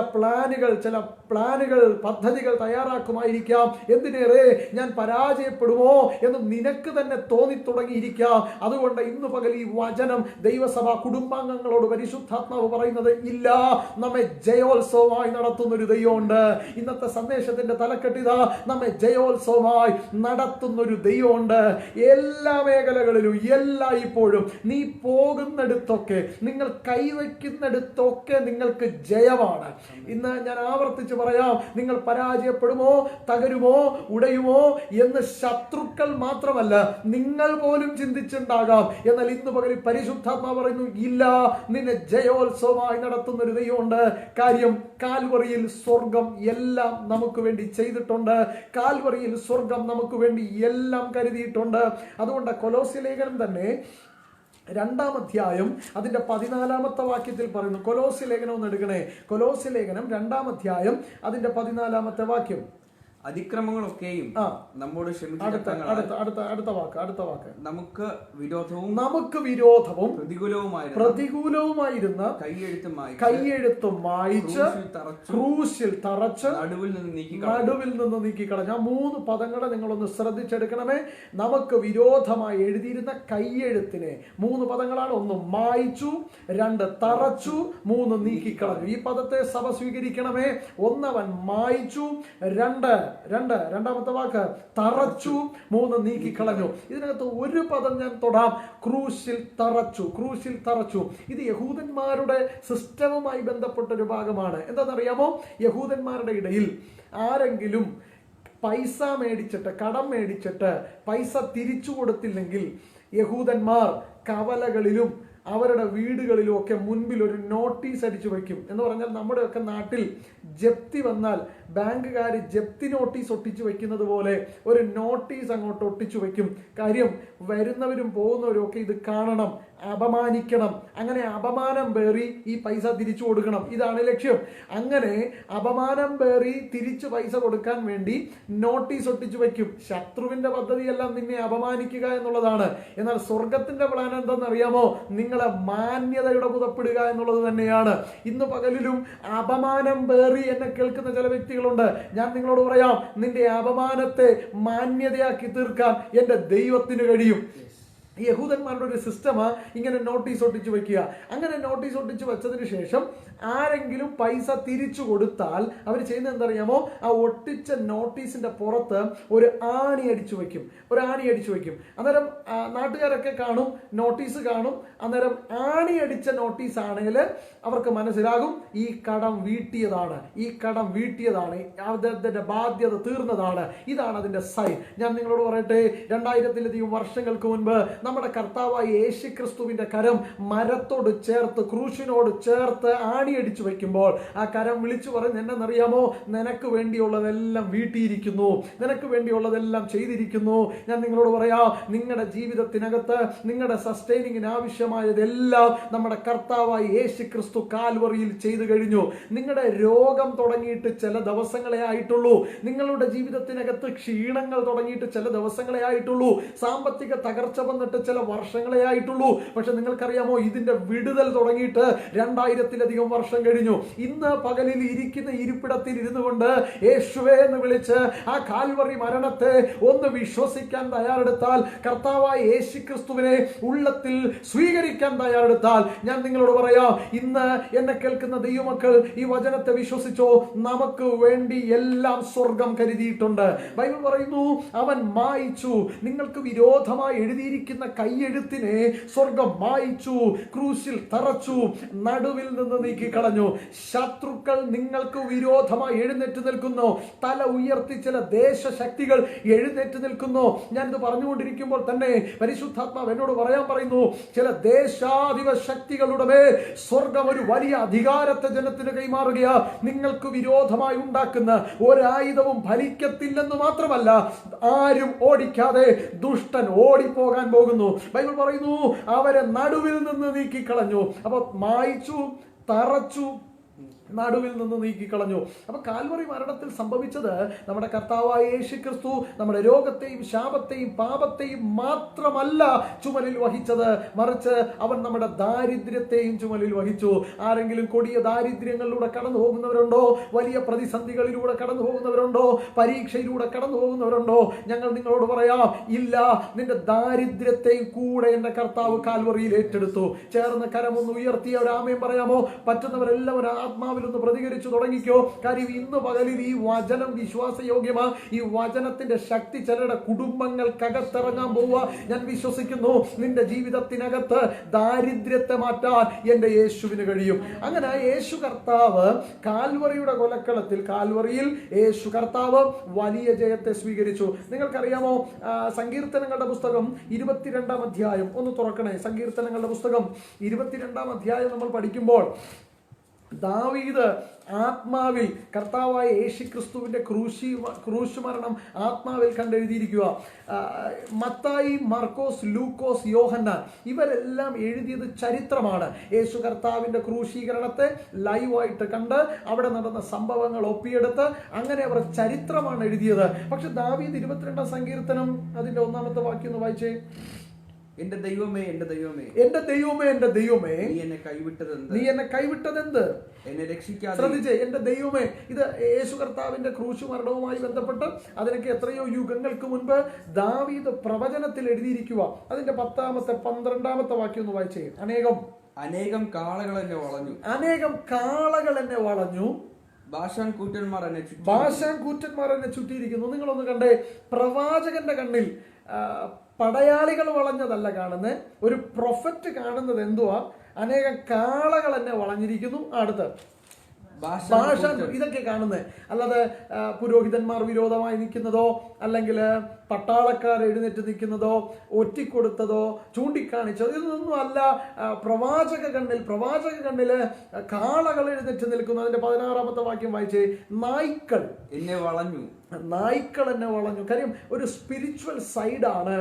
പ്ലാനുകൾ പദ്ധതികൾ തയ്യാറാക്കുമായിരിക്കാം. എന്തിനേറെ, ഞാൻ പരാജയപ്പെടുമോ എന്ന് നിനക്ക് തന്നെ തോന്നി തുടങ്ങിയിരിക്കാം. അതുകൊണ്ട് ഇന്ന് പകൽ ഈ വചനം ദൈവസഭ കുടുംബാംഗങ്ങളോട് പരിശുദ്ധാത്മാവ് പറയുന്നത്, ഇല്ല, നമ്മെ ജയോത്സവമായി നടത്തുന്ന ഒരു ദൈവമുണ്ട്. ഇന്നത്തെ സന്ദേശത്തിന്റെ തലക്കെട്ടിതാ, നമ്മെ ജയോത്സവമായി നടത്തുന്ന ഒരു ദൈവമുണ്ട്. എല്ലാ മേഖലകളിലും, ഇപ്പോഴും നീ പോകുന്നിടത്തൊക്കെ, നിങ്ങൾ കൈവയ്ക്കുന്നിടത്തൊക്കെ നിങ്ങൾക്ക് ജയമാണ്. ഇന്ന് ഞാൻ ആവർത്തിച്ച് പറയാം, നിങ്ങൾ പരാജയപ്പെടുമോ, തകരുമോ, ഉടയുമോ എന്ന് ശത്രുക്കൾ മാത്രമല്ല നിങ്ങൾ പോലും ചിന്തിച്ചിട്ടുണ്ടാകാം. എന്നാൽ ഇന്ന് പകലിൽ പരിശുദ്ധാത്മാവ് പറയുന്നു, ഇല്ല, നിന്നെ ജയോത്സവമായി നടത്തുന്ന ഒരു ദൈവമുണ്ട്. കാര്യം, കാൽവറിയിൽ സ്വർഗം എല്ലാം നമുക്ക് വേണ്ടി ചെയ്തിട്ടുണ്ട്. കാൽവറിയിൽ സ്വർഗം നമുക്ക് വേണ്ടി എല്ലാം കരുതിയിട്ടുണ്ട്. അതുകൊണ്ട് കൊലോസ്യ ലേഖനം തന്നെ 2-ാം അധ്യായം അതിന്റെ 14-ാമത്തെ വാക്യത്തിൽ പറയുന്നു. കൊലോസ്യ ലേഖനം ഒന്ന് എടുക്കണേ. കൊലോസ്യ ലേഖനം 2-ാം അധ്യായം അതിന്റെ 14-ാമത്തെ വാക്യം. അതിക്രമങ്ങളൊക്കെയും നമ്മോട് അടുത്ത വാക്ക് നമുക്ക് വിരോധവും പ്രതികൂലവുമായിരുന്ന കൈയെഴുത്തും മായിച്ച് ക്രൂശിൽ തറച്ച് നടുവിൽ നിന്ന് നീക്കിക്കളഞ്ഞ. ആ 3 പദങ്ങളെ നിങ്ങളൊന്ന് ശ്രദ്ധിച്ചെടുക്കണമേ. നമുക്ക് വിരോധമായി എഴുതിയിരുന്ന കൈയെഴുത്തിനെ 3 പദങ്ങളാണ്. 1 മായിച്ചു, 2 തറച്ചു, 3 നീക്കിക്കളഞ്ഞു. ഈ പദത്തെ സഭ സ്വീകരിക്കണമേ. 1 അവൻ മായിച്ചു, 2 വാക്ക് തറച്ചു, 3 നീക്കിക്കളഞ്ഞു. ഇതിനകത്ത് ഒരു പദം ഞാൻ തൊടാം, ക്രൂശിൽ തറച്ചു. ഇത് യഹൂദന്മാരുടെ സിസ്റ്റവുമായി ബന്ധപ്പെട്ട ഒരു ഭാഗമാണ്. എന്താണെന്നറിയാമോ? യഹൂദന്മാരുടെ ഇടയിൽ ആരെങ്കിലും പൈസ മേടിച്ചിട്ട്, കടം മേടിച്ചിട്ട് പൈസ തിരിച്ചു കൊടുത്തില്ലെങ്കിൽ യഹൂദന്മാർ കവലകളിലും അവരുടെ വീടുകളിലും ഒക്കെ മുൻപിൽ ഒരു നോട്ടീസ് അടിച്ചു വയ്ക്കും. എന്ന് പറഞ്ഞാൽ നമ്മുടെയൊക്കെ നാട്ടിൽ ജപ്തി വന്നാൽ ബാങ്കുകാർ ജപ്തി നോട്ടീസ് ഒട്ടിച്ചു വെക്കുന്നത് പോലെ ഒരു നോട്ടീസ് അങ്ങോട്ട് ഒട്ടിച്ചു വെക്കും. കാര്യം വരുന്നവരും പോകുന്നവരും ഒക്കെ ഇത് കാണണം, അപമാനിക്കണം, അങ്ങനെ അപമാനം പേറി ഈ പൈസ തിരിച്ചു കൊടുക്കണം. ഇതാണ് ലക്ഷ്യം. അങ്ങനെ അപമാനം പേറി തിരിച്ചു പൈസ കൊടുക്കാൻ വേണ്ടി നോട്ടീസ് ഒട്ടിച്ചു വെക്കും. ശത്രുവിന്റെ പദ്ധതിയെല്ലാം നിന്നെ അപമാനിക്കുക എന്നുള്ളതാണ്. എന്നാൽ സ്വർഗത്തിന്റെ പ്ലാൻ എന്തെന്നറിയാമോ? നിങ്ങളെ മാന്യതയുടെ പുതപ്പെടുക എന്നുള്ളത് തന്നെയാണ്. ഇന്ന് പകലിലും അപമാനം പേറി എന്നെ കേൾക്കുന്ന ചില വ്യക്തികളുണ്ട്. ഞാൻ നിങ്ങളോട് പറയാം, നിന്റെ അപമാനത്തെ മാന്യതയാക്കി തീർക്കാൻ എന്റെ ദൈവത്തിന് കഴിയും. യഹൂദന്മാരുടെ ഒരു സിസ്റ്റമാ ഇങ്ങനെ നോട്ടീസ് ഒട്ടിച്ചു വെക്കുക. അങ്ങനെ നോട്ടീസ് ഒട്ടിച്ചു വെച്ചതിന് ശേഷം ആരെങ്കിലും പൈസ തിരിച്ചു കൊടുത്താൽ അവർ ചെയ്യുന്നത് എന്തറിയാമോ? ആ ഒട്ടിച്ച നോട്ടീസിന്റെ പുറത്ത് ഒരു ആണി അടിച്ചു വെക്കും. അന്നേരം നാട്ടുകാരൊക്കെ കാണും, നോട്ടീസ് കാണും. അന്നേരം ആണി അടിച്ച നോട്ടീസ് ആണെങ്കിൽ അവർക്ക് മനസ്സിലാകും ഈ കടം വീട്ടിയതാണ്, അതിന്റെ ബാധ്യത തീർന്നതാണ്. ഇതാണ് അതിന്റെ സൈൻ. ഞാൻ നിങ്ങളോട് പറയട്ടെ, 2000-ലധികം വർഷങ്ങൾക്ക് മുൻപ് നമ്മുടെ കർത്താവായ യേശു ക്രിസ്തുവിന്റെ കരം മരത്തോട് ചേർത്ത്, ക്രൂശിനോട് ചേർത്ത് ആണിയടിച്ചു വെക്കുമ്പോൾ ആ കരം വിളിച്ചു പറഞ്ഞ് എന്നറിയാമോ? നിനക്ക് വേണ്ടിയുള്ളതെല്ലാം വീട്ടിയിരിക്കുന്നു, നിനക്ക് വേണ്ടിയുള്ളതെല്ലാം ചെയ്തിരിക്കുന്നു. ഞാൻ നിങ്ങളോട് പറയാം, നിങ്ങളുടെ ജീവിതത്തിനകത്ത് നിങ്ങളുടെ സസ്റ്റൈനിങ്ങിന് ആവശ്യമായതെല്ലാം നമ്മുടെ കർത്താവായ യേശു ക്രിസ്തു കാൽവറിയിൽ ചെയ്തു കഴിഞ്ഞു. നിങ്ങളുടെ രോഗം തുടങ്ങിയിട്ട് ചില ദിവസങ്ങളെ ആയിട്ടുള്ളൂ. നിങ്ങളുടെ ജീവിതത്തിനകത്ത് ക്ഷീണങ്ങൾ തുടങ്ങിയിട്ട് ചില ദിവസങ്ങളെ ആയിട്ടുള്ളൂ. സാമ്പത്തിക തകർച്ച വന്നിട്ട് ചില വർഷങ്ങളെ ആയിട്ടുള്ളൂ. പക്ഷെ നിങ്ങൾക്കറിയാമോ, ഇതിന്റെ വിടുതൽ തുടങ്ങിയിട്ട് 2000-ലധികം വർഷം കഴിഞ്ഞു. ഇന്ന് പകലിൽ ഇരിക്കുന്ന ഇരിപ്പിടത്തിൽ ഇരുന്നു കൊണ്ട് യേശുവേ എന്ന് വിളിച്ച് ആ കാൽവറി മരണത്തെ ഒന്ന് വിശ്വസിക്കാൻ തയ്യാറെടുത്താൽ, കർത്താവായ യേശു ക്രിസ്തുവിനെ ഉള്ളത്തിൽ സ്വീകരിക്കാൻ തയ്യാറെടുത്താൽ, ഞാൻ നിങ്ങളോട് പറയാം, ഇന്ന് എന്നെ കേൾക്കുന്ന ദൈവമക്കൾ ഈ വചനത്തെ വിശ്വസിച്ചോ. നമുക്ക് വേണ്ടി എല്ലാം സ്വർഗം കരുതിയിട്ടുണ്ട്. ബൈബിൾ പറയുന്നു, അവൻ മായിച്ചു. നിങ്ങൾക്ക് വിരോധമായി എഴുതിയിരിക്കുന്ന കൈയെഴുത്തിനെ സ്വർഗം മായിച്ചു, ക്രൂശിൽ തറച്ചു, നടുവിൽ നിന്ന് നീക്കിക്കളഞ്ഞു. ശത്രുക്കൾ നിങ്ങൾക്ക് വിരോധമായി എഴുന്നേറ്റ് നിൽക്കുന്നു. തല ഉയർത്തി ചില ദേശശക്തികൾ എഴുന്നേറ്റ് നിൽക്കുന്നു. ഞാനിത് പറഞ്ഞുകൊണ്ടിരിക്കുമ്പോൾ തന്നെ പരിശുദ്ധാത്മാവ് എന്നോട് പറയുന്നു, ചില ദേശാധിപ ശക്തികളുടെ മേൽ സ്വർഗം ഒരു വലിയ അധികാരത്തെ ജനത്തിന് കൈമാറുകയാ. നിങ്ങൾക്ക് വിരോധമായി ഉണ്ടാക്കുന്ന ഒരായുധവും ഫലിക്കത്തില്ലെന്ന് മാത്രമല്ല, ആരും ഓടിക്കാതെ ദുഷ്ടൻ ഓടിപ്പോകാൻ പോകുന്നു. ബൈബിൾ പറയുന്നു, അവരെ നടുവിൽ നിന്ന് നീക്കിക്കളഞ്ഞു. അപ്പൊ മായിച്ചു, തറച്ചു, നടുവിൽ നിന്ന് നീക്കിക്കളഞ്ഞു. അപ്പൊ കാൽവറി മരണത്തിൽ സംഭവിച്ചത് നമ്മുടെ കർത്താവായ യേശു ക്രിസ്തു നമ്മുടെ രോഗത്തെയും ശാപത്തെയും പാപത്തെയും മാത്രമല്ല ചുമലിൽ വഹിച്ചത്, മറിച്ച് അവൻ നമ്മുടെ ദാരിദ്ര്യത്തെയും ചുമലിൽ വഹിച്ചു. ആരെങ്കിലും കൊടിയ ദാരിദ്ര്യങ്ങളിലൂടെ കടന്നു പോകുന്നവരുണ്ടോ? വലിയ പ്രതിസന്ധികളിലൂടെ കടന്നു പോകുന്നവരുണ്ടോ? പരീക്ഷയിലൂടെ കടന്നു പോകുന്നവരുണ്ടോ? ഞങ്ങൾ നിങ്ങളോട് പറയാം, ഇല്ല. നിന്റെ ദാരിദ്ര്യത്തെയും കൂടെ എന്റെ കർത്താവ് കാൽവറിയിൽ ഏറ്റെടുത്തു. ചേർന്ന് കരമൊന്ന് ഉയർത്തിയ ഒരു ആമേൻ പറയാമോ? പറ്റുന്നവരെല്ലാം ഒരു ആത്മാവിൽ ഒന്ന് പ്രതികരിച്ചു തുടങ്ങിക്കോ. കാര്യം ഇന്ന് പകലിൽ ഈ വചനം വിശ്വാസയോഗ്യമാ. ഈ വചനത്തിന്റെ ശക്തി ചിലരുടെ കുടുംബങ്ങൾക്കകത്തിറങ്ങാൻ പോവുക. ഞാൻ വിശ്വസിക്കുന്നു, നിന്റെ ജീവിതത്തിനകത്ത് ദാരിദ്ര്യത്തെ മാറ്റാൻ എന്റെ യേശുവിന് കഴിയും. അങ്ങനെ യേശു കർത്താവ് കാൽവറിയുടെ കൊലക്കളത്തിൽ, കാൽവറിയിൽ യേശു കർത്താവ് വലിയ ജയത്തെ സ്വീകരിച്ചു. നിങ്ങൾക്കറിയാമോ, സങ്കീർത്തനങ്ങളുടെ പുസ്തകം 22-ാം അധ്യായം ഒന്ന് തുറക്കണേ. സങ്കീർത്തനങ്ങളുടെ പുസ്തകം 22-ാം അധ്യായം നമ്മൾ പഠിക്കുമ്പോൾ ദാവീദ് ആത്മാവിൽ കർത്താവായ യേശു ക്രിസ്തുവിന്റെ ക്രൂശ് മരണം ആത്മാവിൽ കണ്ടെഴുതിയിരിക്കുക. മത്തായി, മർക്കോസ്, ലൂക്കോസ്, യോഹന്നാൻ ഇവരെല്ലാം എഴുതിയത് ചരിത്രമാണ്. യേശു കർത്താവിന്റെ ക്രൂശീകരണത്തെ ലൈവായിട്ട് കണ്ട് അവിടെ നടന്ന സംഭവങ്ങൾ ഒപ്പിയെടുത്ത് അങ്ങനെ അവർ ചരിത്രമാണ് എഴുതിയത്. പക്ഷെ ദാവീദ് 22-ാം സങ്കീർത്തനം അതിന്റെ 1-ാമത്തെ വാക്യം ഒന്ന് വായിച്ചേ. എന്റെ ദൈവമേ, എന്റെ ദൈവമേ, എന്റെ ദൈവമേ, എന്റെ ദൈവമേ, നീ എന്നെ കൈവിട്ടതെന്ത്? എന്നെ രക്ഷിക്കാതെ. ശ്രദ്ധിച്ചേ, എന്റെ ദൈവമേ. ഇത് യേശു കർത്താവിന്റെ ക്രൂശ് മരണവുമായി ബന്ധപ്പെട്ട് അതിനൊക്കെ എത്രയോ യുഗങ്ങൾക്ക് മുൻപ് ദാവീദ് പ്രവചനത്തിൽ എഴുതിയിരിക്കുക. അതിന്റെ 10-ാമത്തെ 12-ാമത്തെ വാക്യം ഒന്ന് വായിച്ചേ. അനേകം കാളകൾ എന്നെ വളഞ്ഞു, ബാശാൻ കൂറ്റന്മാർ എന്നെ ചുറ്റിയിരിക്കുന്നു. നിങ്ങളൊന്ന് കണ്ടേ, പ്രവാചകന്റെ കണ്ണിൽ പടയാളികൾ വളഞ്ഞതല്ല കാണുന്നത്. ഒരു പ്രൊഫറ്റ് കാണുന്നത് എന്തുവാ? അനേകം കാളകൾ എന്നെ വളഞ്ഞിരിക്കുന്നു. അടുത്ത് ഭാഷ, ഇതൊക്കെ കാണുന്നത്. അല്ലാതെ പുരോഹിതന്മാർ വിരോധമായി നിൽക്കുന്നതോ അല്ലെങ്കിൽ പട്ടാളക്കാർ എഴുന്നേറ്റ് നിൽക്കുന്നതോ ഒറ്റിക്കൊടുത്തതോ ചൂണ്ടിക്കാണിച്ചതോ ഇതൊന്നും അല്ല. പ്രവാചക കണ്ണില് കാളകൾ എഴുന്നേറ്റ് നിൽക്കുന്നു. അതിന്റെ 16-ാമത്തെ വാക്യം വായിച്ചേ. നായ്ക്കൾ എന്നെ വളഞ്ഞു. കാര്യം ഒരു സ്പിരിച്വൽ സൈഡാണ്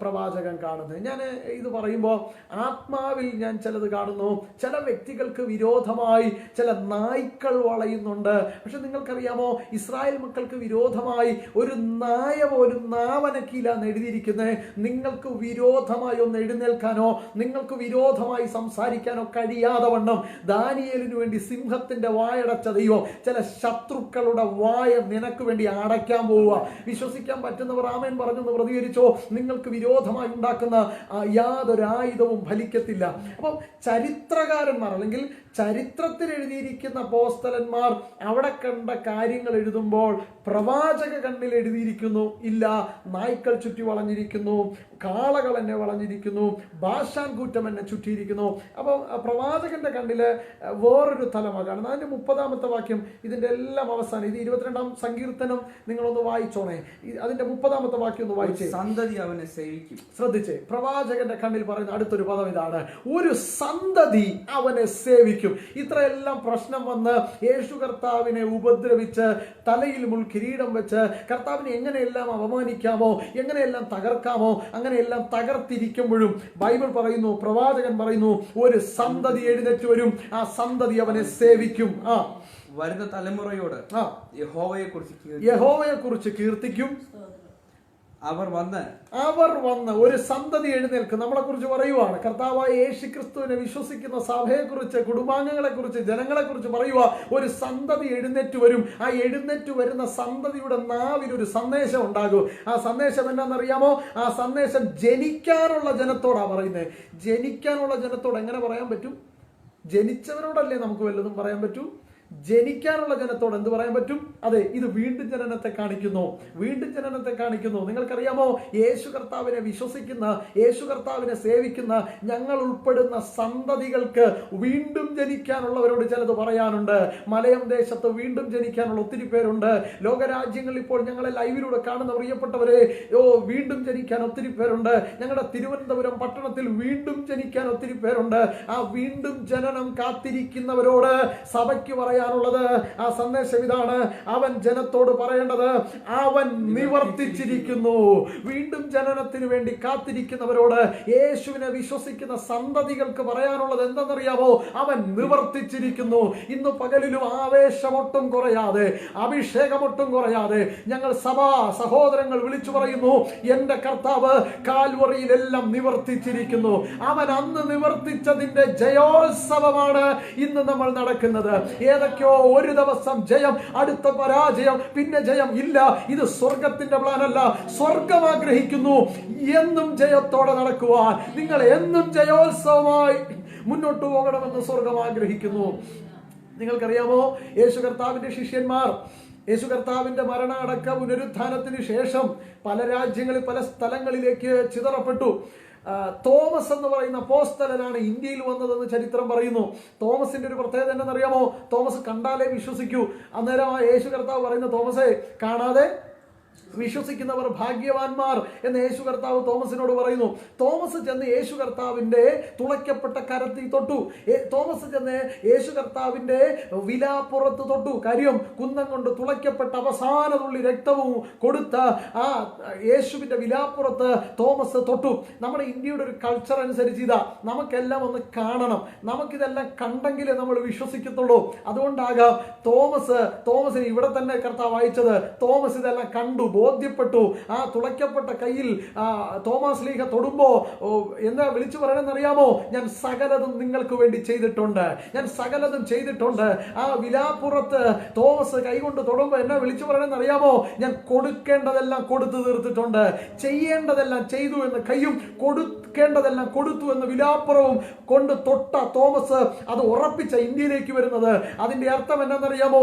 പ്രവാചകൻ കാണുന്നത്. ഞാൻ ഇത് പറയുമ്പോൾ ആത്മാവിൽ ഞാൻ ചിലത് കാണുന്നു. ചില വ്യക്തികൾക്ക് വിരോധമായി ചില നായ്ക്കൾ വളയുന്നുണ്ട്. പക്ഷെ നിങ്ങൾക്കറിയാമോ, ഇസ്രായേൽ മക്കൾക്ക് വിരോധമായി ഒരു നായ പോലും നാവനക്കിയിലാണ് എഴുതിയിരിക്കുന്നത്. നിങ്ങൾക്ക് വിരോധമായി ഒന്ന് എഴുന്നേൽക്കാനോ നിങ്ങൾക്ക് വിരോധമായി സംസാരിക്കാനോ കഴിയാതെ വണ്ണം ദാനിയേലിനു വേണ്ടി സിംഹത്തിന്റെ വായടച്ച ദൈവം ചില ശത്രുക്കളുടെ വായ നിനക്ക് വേണ്ടി അടയ്ക്കാൻ പോവുക. വിശ്വസിക്കാൻ പറ്റുന്നവർ ആമേൻ പറഞ്ഞെന്ന് പ്രതികരിച്ചോ. നിങ്ങൾക്ക് വിരോധമായി ഉണ്ടാക്കുന്ന യാതൊരു ആയുധവും ഫലിക്കത്തില്ല. അപ്പം ചരിത്രകാരന്മാർ അല്ലെങ്കിൽ ചരിത്രത്തിൽ എഴുതിയിരിക്കുന്ന അപ്പോസ്തലന്മാർ അവിടെ കണ്ട കാര്യങ്ങൾ എഴുതുമ്പോൾ പ്രവാചക കണ്ണിൽ എഴുതിയിരിക്കുന്നു, ഇല്ല നായ്ക്കൾ ചുറ്റി വളഞ്ഞിരിക്കുന്നു, കാളകൾ എന്നെ വളഞ്ഞിരിക്കുന്നു, ബാഷാൻ കൂറ്റം എന്നെ ചുറ്റിയിരിക്കുന്നു. അപ്പം പ്രവാചകന്റെ കണ്ണില് വേറൊരു തലമാണ് കാണുന്നത്. അതിന്റെ 30-ാമത്തെ വാക്യം ഇതിന്റെ എല്ലാം അവസാനം. ഇത് 22-ാം സങ്കീർത്തനം നിങ്ങളൊന്ന് വായിച്ചോണേ. അതിന്റെ 30-ാമത്തെ വാക്യം ഒന്ന് വായിച്ചേ. സന്തതി അവനെ സേവിക്കും. ശ്രദ്ധിച്ചേ, പ്രവാചകന്റെ കണ്ണിൽ പറയുന്ന അടുത്തൊരു പദം ഇതാണ്, ഒരു സന്തതി അവനെ സേവിക്കും. ഇത്രയെല്ലാം പ്രശ്നം വന്ന് യേശു കർത്താവിനെ ഉപദ്രവിച്ച് തലയിൽ മുൾക്കിരീടം വെച്ച് കർത്താവിനെ എങ്ങനെയെല്ലാം അപമാനിക്കാമോ, എങ്ങനെയെല്ലാം തകർക്കാമോ, അങ്ങനെയെല്ലാം തകർത്തിരിക്കുമ്പോഴും ബൈബിൾ പറയുന്നു, പ്രവാചകൻ പറയുന്നു, ഒരു സന്തതി എഴുന്നേറ്റ് വരും, ആ സന്തതി അവനെ സേവിക്കും. വരുന്ന തലമുറയോട് യഹോവയെ കുറിച്ച് കീർത്തിക്കും. അവർ വന്ന് ഒരു സന്തതി എഴുന്നേൽക്കും. നമ്മളെ കുറിച്ച് പറയുവാണ്. കർത്താവായ യേശു ക്രിസ്തുവിനെ വിശ്വസിക്കുന്ന സഭയെ കുറിച്ച്, കുടുംബാംഗങ്ങളെ കുറിച്ച്, ജനങ്ങളെ കുറിച്ച് പറയുക. ഒരു സന്തതി എഴുന്നേറ്റ് വരും. ആ എഴുന്നേറ്റ് വരുന്ന സന്തതിയുടെ നാവിൽ ഒരു സന്ദേശം ഉണ്ടാകും. ആ സന്ദേശം എന്താണെന്നറിയാമോ? ആ സന്ദേശം ജനിക്കാനുള്ള ജനത്തോടാ പറയുന്നത്. ജനിക്കാനുള്ള ജനത്തോട് എങ്ങനെ പറയാൻ പറ്റും? ജനിച്ചവരോടല്ലേ നമുക്ക് വല്ലതും പറയാൻ പറ്റൂ? ജനിക്കാനുള്ള ജനത്തോട് എന്ത് പറയാൻ പറ്റും? അതെ, ഇത് വീണ്ടും ജനനത്തെ കാണിക്കുന്നു. നിങ്ങൾക്കറിയാമോ, യേശു കർത്താവിനെ വിശ്വസിക്കുന്ന, യേശു കർത്താവിനെ സേവിക്കുന്ന ഞങ്ങൾ ഉൾപ്പെടുന്ന സന്തതികൾക്ക് വീണ്ടും ജനിക്കാനുള്ളവരോട് ചിലത് പറയാനുണ്ട്. മലയം ദേശത്ത് വീണ്ടും ജനിക്കാനുള്ള ഒത്തിരി പേരുണ്ട്. ലോകരാജ്യങ്ങളിൽ ഇപ്പോൾ ഞങ്ങളെ ലൈവിലൂടെ കാണുന്ന പ്രിയപ്പെട്ടവരെ, വീണ്ടും ജനിക്കാൻ ഒത്തിരി പേരുണ്ട്. ഞങ്ങളുടെ തിരുവനന്തപുരം പട്ടണത്തിൽ വീണ്ടും ജനിക്കാൻ ഒത്തിരി പേരുണ്ട്. ആ വീണ്ടും ജനനം കാത്തിരിക്കുന്നവരോട് സഭയ്ക്ക് പറയാനുള്ളത്, ആ സന്ദേശം ഇതാണ്. അവൻ ജനത്തോട് പറയേണ്ടത്, അവൻ നിവർത്തിച്ചിരിക്കുന്നു. വീണ്ടും ജനനത്തിന് വേണ്ടി കാത്തിരിക്കുന്നവരോട്, യേശുവിനെ വിശ്വസിക്കുന്ന സന്തതികൾക്ക് പറയാനുള്ളത് എന്തെന്നറിയാമോ? അവൻ നിവർത്തിച്ചിരിക്കുന്നു. ഇന്ന് പകലിലും ആവേശമൊട്ടും കുറയാതെ, അഭിഷേകമൊട്ടും കുറയാതെ ഞങ്ങൾ സഭാ സഹോദരങ്ങൾ വിളിച്ചു പറയുന്നു, എന്റെ കർത്താവ് കാൽവറിയിലെല്ലാം നിവർത്തിച്ചിരിക്കുന്നു. അവൻ അന്ന് നിവർത്തിച്ചതിന്റെ ജയോത്സവമാണ് ഇന്ന് നമ്മൾ നടക്കുന്നത്. ഏതൊക്കെയോ ഒരു ദിവസം ജയം, അടുത്ത പരാജയം, പിന്നെ ജയം. ഇല്ല, ഇത് സ്വർഗത്തിന്റെ പ്ലാനല്ല. സ്വർഗം ആഗ്രഹിക്കുന്നു എന്നും ജയത്തോടെ നടക്കുവാൻ. നിങ്ങൾ എന്നും ജയോത്സവമായി മുന്നോട്ട് പോകണമെന്ന് സ്വർഗം ആഗ്രഹിക്കുന്നു. നിങ്ങൾക്കറിയാമോ, യേശു കർത്താവിന്റെ ശിഷ്യന്മാർ യേശു കർത്താവിന്റെ മരണാടക്ക പുനരുത്ഥാനത്തിന് ശേഷം പല രാജ്യങ്ങളിൽ, പല സ്ഥലങ്ങളിലേക്ക് ചിതറപ്പെട്ടു. തോമസ് എന്ന് പറയുന്ന അപ്പോസ്തലനാണ് ഇന്ത്യയിൽ വന്നതെന്ന് ചരിത്രം പറയുന്നു. തോമസിന്റെ ഒരു പ്രത്യേകത എന്താണെന്നറിയാമോ? തോമസ് കണ്ടാലേ വിശ്വസിക്കൂ. അന്നേരം ആ യേശു കർത്താവ് പറയുന്ന, തോമസേ, കാണാതെ വിശ്വസിക്കുന്നവർ ഭാഗ്യവാന്മാർ എന്ന് യേശു കർത്താവ് തോമസിനോട് പറയുന്നു. തോമസ് ചെന്ന് യേശു കർത്താവിന്റെ തുളയ്ക്കപ്പെട്ട കരത്തിൽ തൊട്ടു. തോമസ് ചെന്ന് യേശു കർത്താവിന്റെ വിലാപ്പുറത്ത് തൊട്ടു. കാര്യം, കുന്നം കൊണ്ട് തുളയ്ക്കപ്പെട്ട അവസാന തുള്ളി രക്തവും കൊടുത്ത ആ യേശുവിന്റെ വിലാപ്പുറത്ത് തോമസ് തൊട്ടു. നമ്മുടെ ഇന്ത്യയുടെ ഒരു കൾച്ചർ അനുസരിച്ച് ഇതാ, നമുക്കെല്ലാം ഒന്ന് കാണണം, നമുക്കിതെല്ലാം കണ്ടെങ്കിലേ നമ്മൾ വിശ്വസിക്കത്തുള്ളൂ. അതുകൊണ്ടാകാം തോമസിന് ഇവിടെ തന്നെ കർത്താവ് അയച്ചത്. തോമസ് ഇതെല്ലാം കണ്ടു, ബോധ്യപ്പെട്ടു. ആ തുളയ്ക്കപ്പെട്ട കയ്യിൽ തോമസ് ലീഹ തൊടുമ്പോ എന്താ വിളിച്ചു പറയണമെന്നറിയാമോ? ഞാൻ സകലതും നിങ്ങൾക്ക് വേണ്ടി ചെയ്തിട്ടുണ്ട്, ഞാൻ സകലതും ചെയ്തിട്ടുണ്ട്. ആ വിലാപ്പുറത്ത് തോമസ് കൈകൊണ്ട് തൊടുമ്പോ എന്നാ വിളിച്ചു പറയണമെന്നറിയാമോ? ഞാൻ കൊടുക്കേണ്ടതെല്ലാം കൊടുത്തു തീർത്തിട്ടുണ്ട്, ചെയ്യേണ്ടതെല്ലാം ചെയ്തു എന്ന് കയ്യും, കൊടുക്കേണ്ടതെല്ലാം കൊടുത്തു എന്ന് വിലാപ്പുറവും കൊണ്ട് തൊട്ട തോമസ് അത് ഉറപ്പിച്ച ഇന്ത്യയിലേക്ക് വരുന്നത്. അതിന്റെ അർത്ഥം എന്താണെന്നറിയാമോ?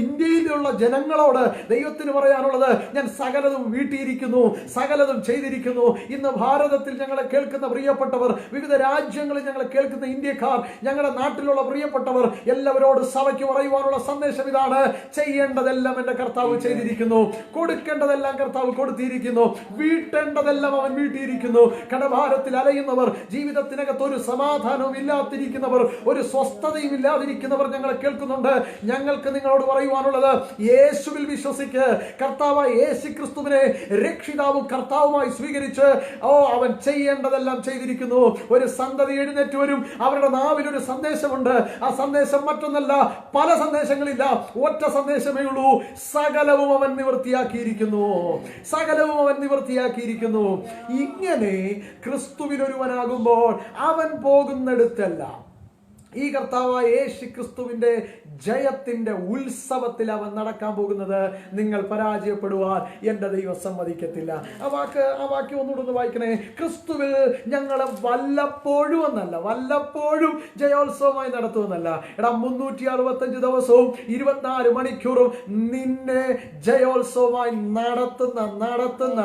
ഇന്ത്യയിലുള്ള ജനങ്ങളോട് ദൈവത്തിന് പറയാനുള്ളത്, ഞാൻ സകലതും വീട്ടിയിരിക്കുന്നു, സകലതും ചെയ്തിരിക്കുന്നു. ഇന്ന് ഭാരതത്തിൽ ഞങ്ങളെ കേൾക്കുന്ന പ്രിയപ്പെട്ടവർ, വിവിധ രാജ്യങ്ങളിൽ ഞങ്ങളെ കേൾക്കുന്ന ഇന്ത്യക്കാർ, ഞങ്ങളുടെ നാട്ടിലുള്ള പ്രിയപ്പെട്ടവർ എല്ലാവരോട് സഭയ്ക്ക് പറയുവാനുള്ള സന്ദേശം ഇതാണ്: ചെയ്യേണ്ടതെല്ലാം എന്റെ കർത്താവ് ചെയ്തിരിക്കുന്നു, കൊടുക്കേണ്ടതെല്ലാം കർത്താവ് കൊടുത്തിരിക്കുന്നു, വീട്ടേണ്ടതെല്ലാം അവൻ വീട്ടിയിരിക്കുന്നു. കടഭാരത്തിൽ അലയുന്നവർ, ജീവിതത്തിനകത്ത് ഒരു സമാധാനവും ഇല്ലാതിരിക്കുന്നവർ, ഒരു സ്വസ്ഥതയും ഇല്ലാതിരിക്കുന്നവർ ഞങ്ങളെ കേൾക്കുന്നുണ്ട്. ഞങ്ങൾക്ക് നിങ്ങളോട് പറയുവാനുള്ളത്, യേശുവിൽ വിശ്വസിക്ക്. കർത്താവായ യേശു ക്രിസ്തുവിനെ രക്ഷിതാവും കർത്താവുമായി സ്വീകരിച്ച് അവൻ ചെയ്യേണ്ടതെല്ലാം ചെയ്തിരിക്കുന്നു. ഒരു സന്തതി എഴുന്നേറ്റ് വരും, അവരുടെ നാവിൽ ഒരു സന്ദേശമുണ്ട്. ആ സന്ദേശം മറ്റൊന്നല്ല, പല സന്ദേശങ്ങളില്ല, ഒറ്റ സന്ദേശമേ ഉള്ളൂ: സകലവും അവൻ നിവൃത്തിയാക്കിയിരിക്കുന്നു, സകലവും അവൻ നിവൃത്തിയാക്കിയിരിക്കുന്നു. ഇങ്ങനെ ക്രിസ്തുവിൽ ഒരുവനാകുമ്പോൾ അവൻ പോകുന്നിടത്തെല്ലാം ഈ കർത്താവായ യേശു ക്രിസ്തുവിന്റെ ജയത്തിന്റെ ഉത്സവത്തിൽ അവൻ നടക്കാൻ പോകുന്നത്. നിങ്ങൾ പരാജയപ്പെടുവാൻ എന്റെ ദൈവം സമ്മതിക്കത്തില്ല. ആ വാക്യം ഒന്നുകൂടെ വായിക്കണേ. ക്രിസ്തുവിൽ ഞങ്ങളെ വല്ലപ്പോഴും എന്നല്ല, വല്ലപ്പോഴും ജയോത്സവമായി നടത്തുമെന്നല്ല. 365 ദിവസവും 24 മണിക്കൂറും നിന്നെ ജയോത്സവമായി നടത്തുന്ന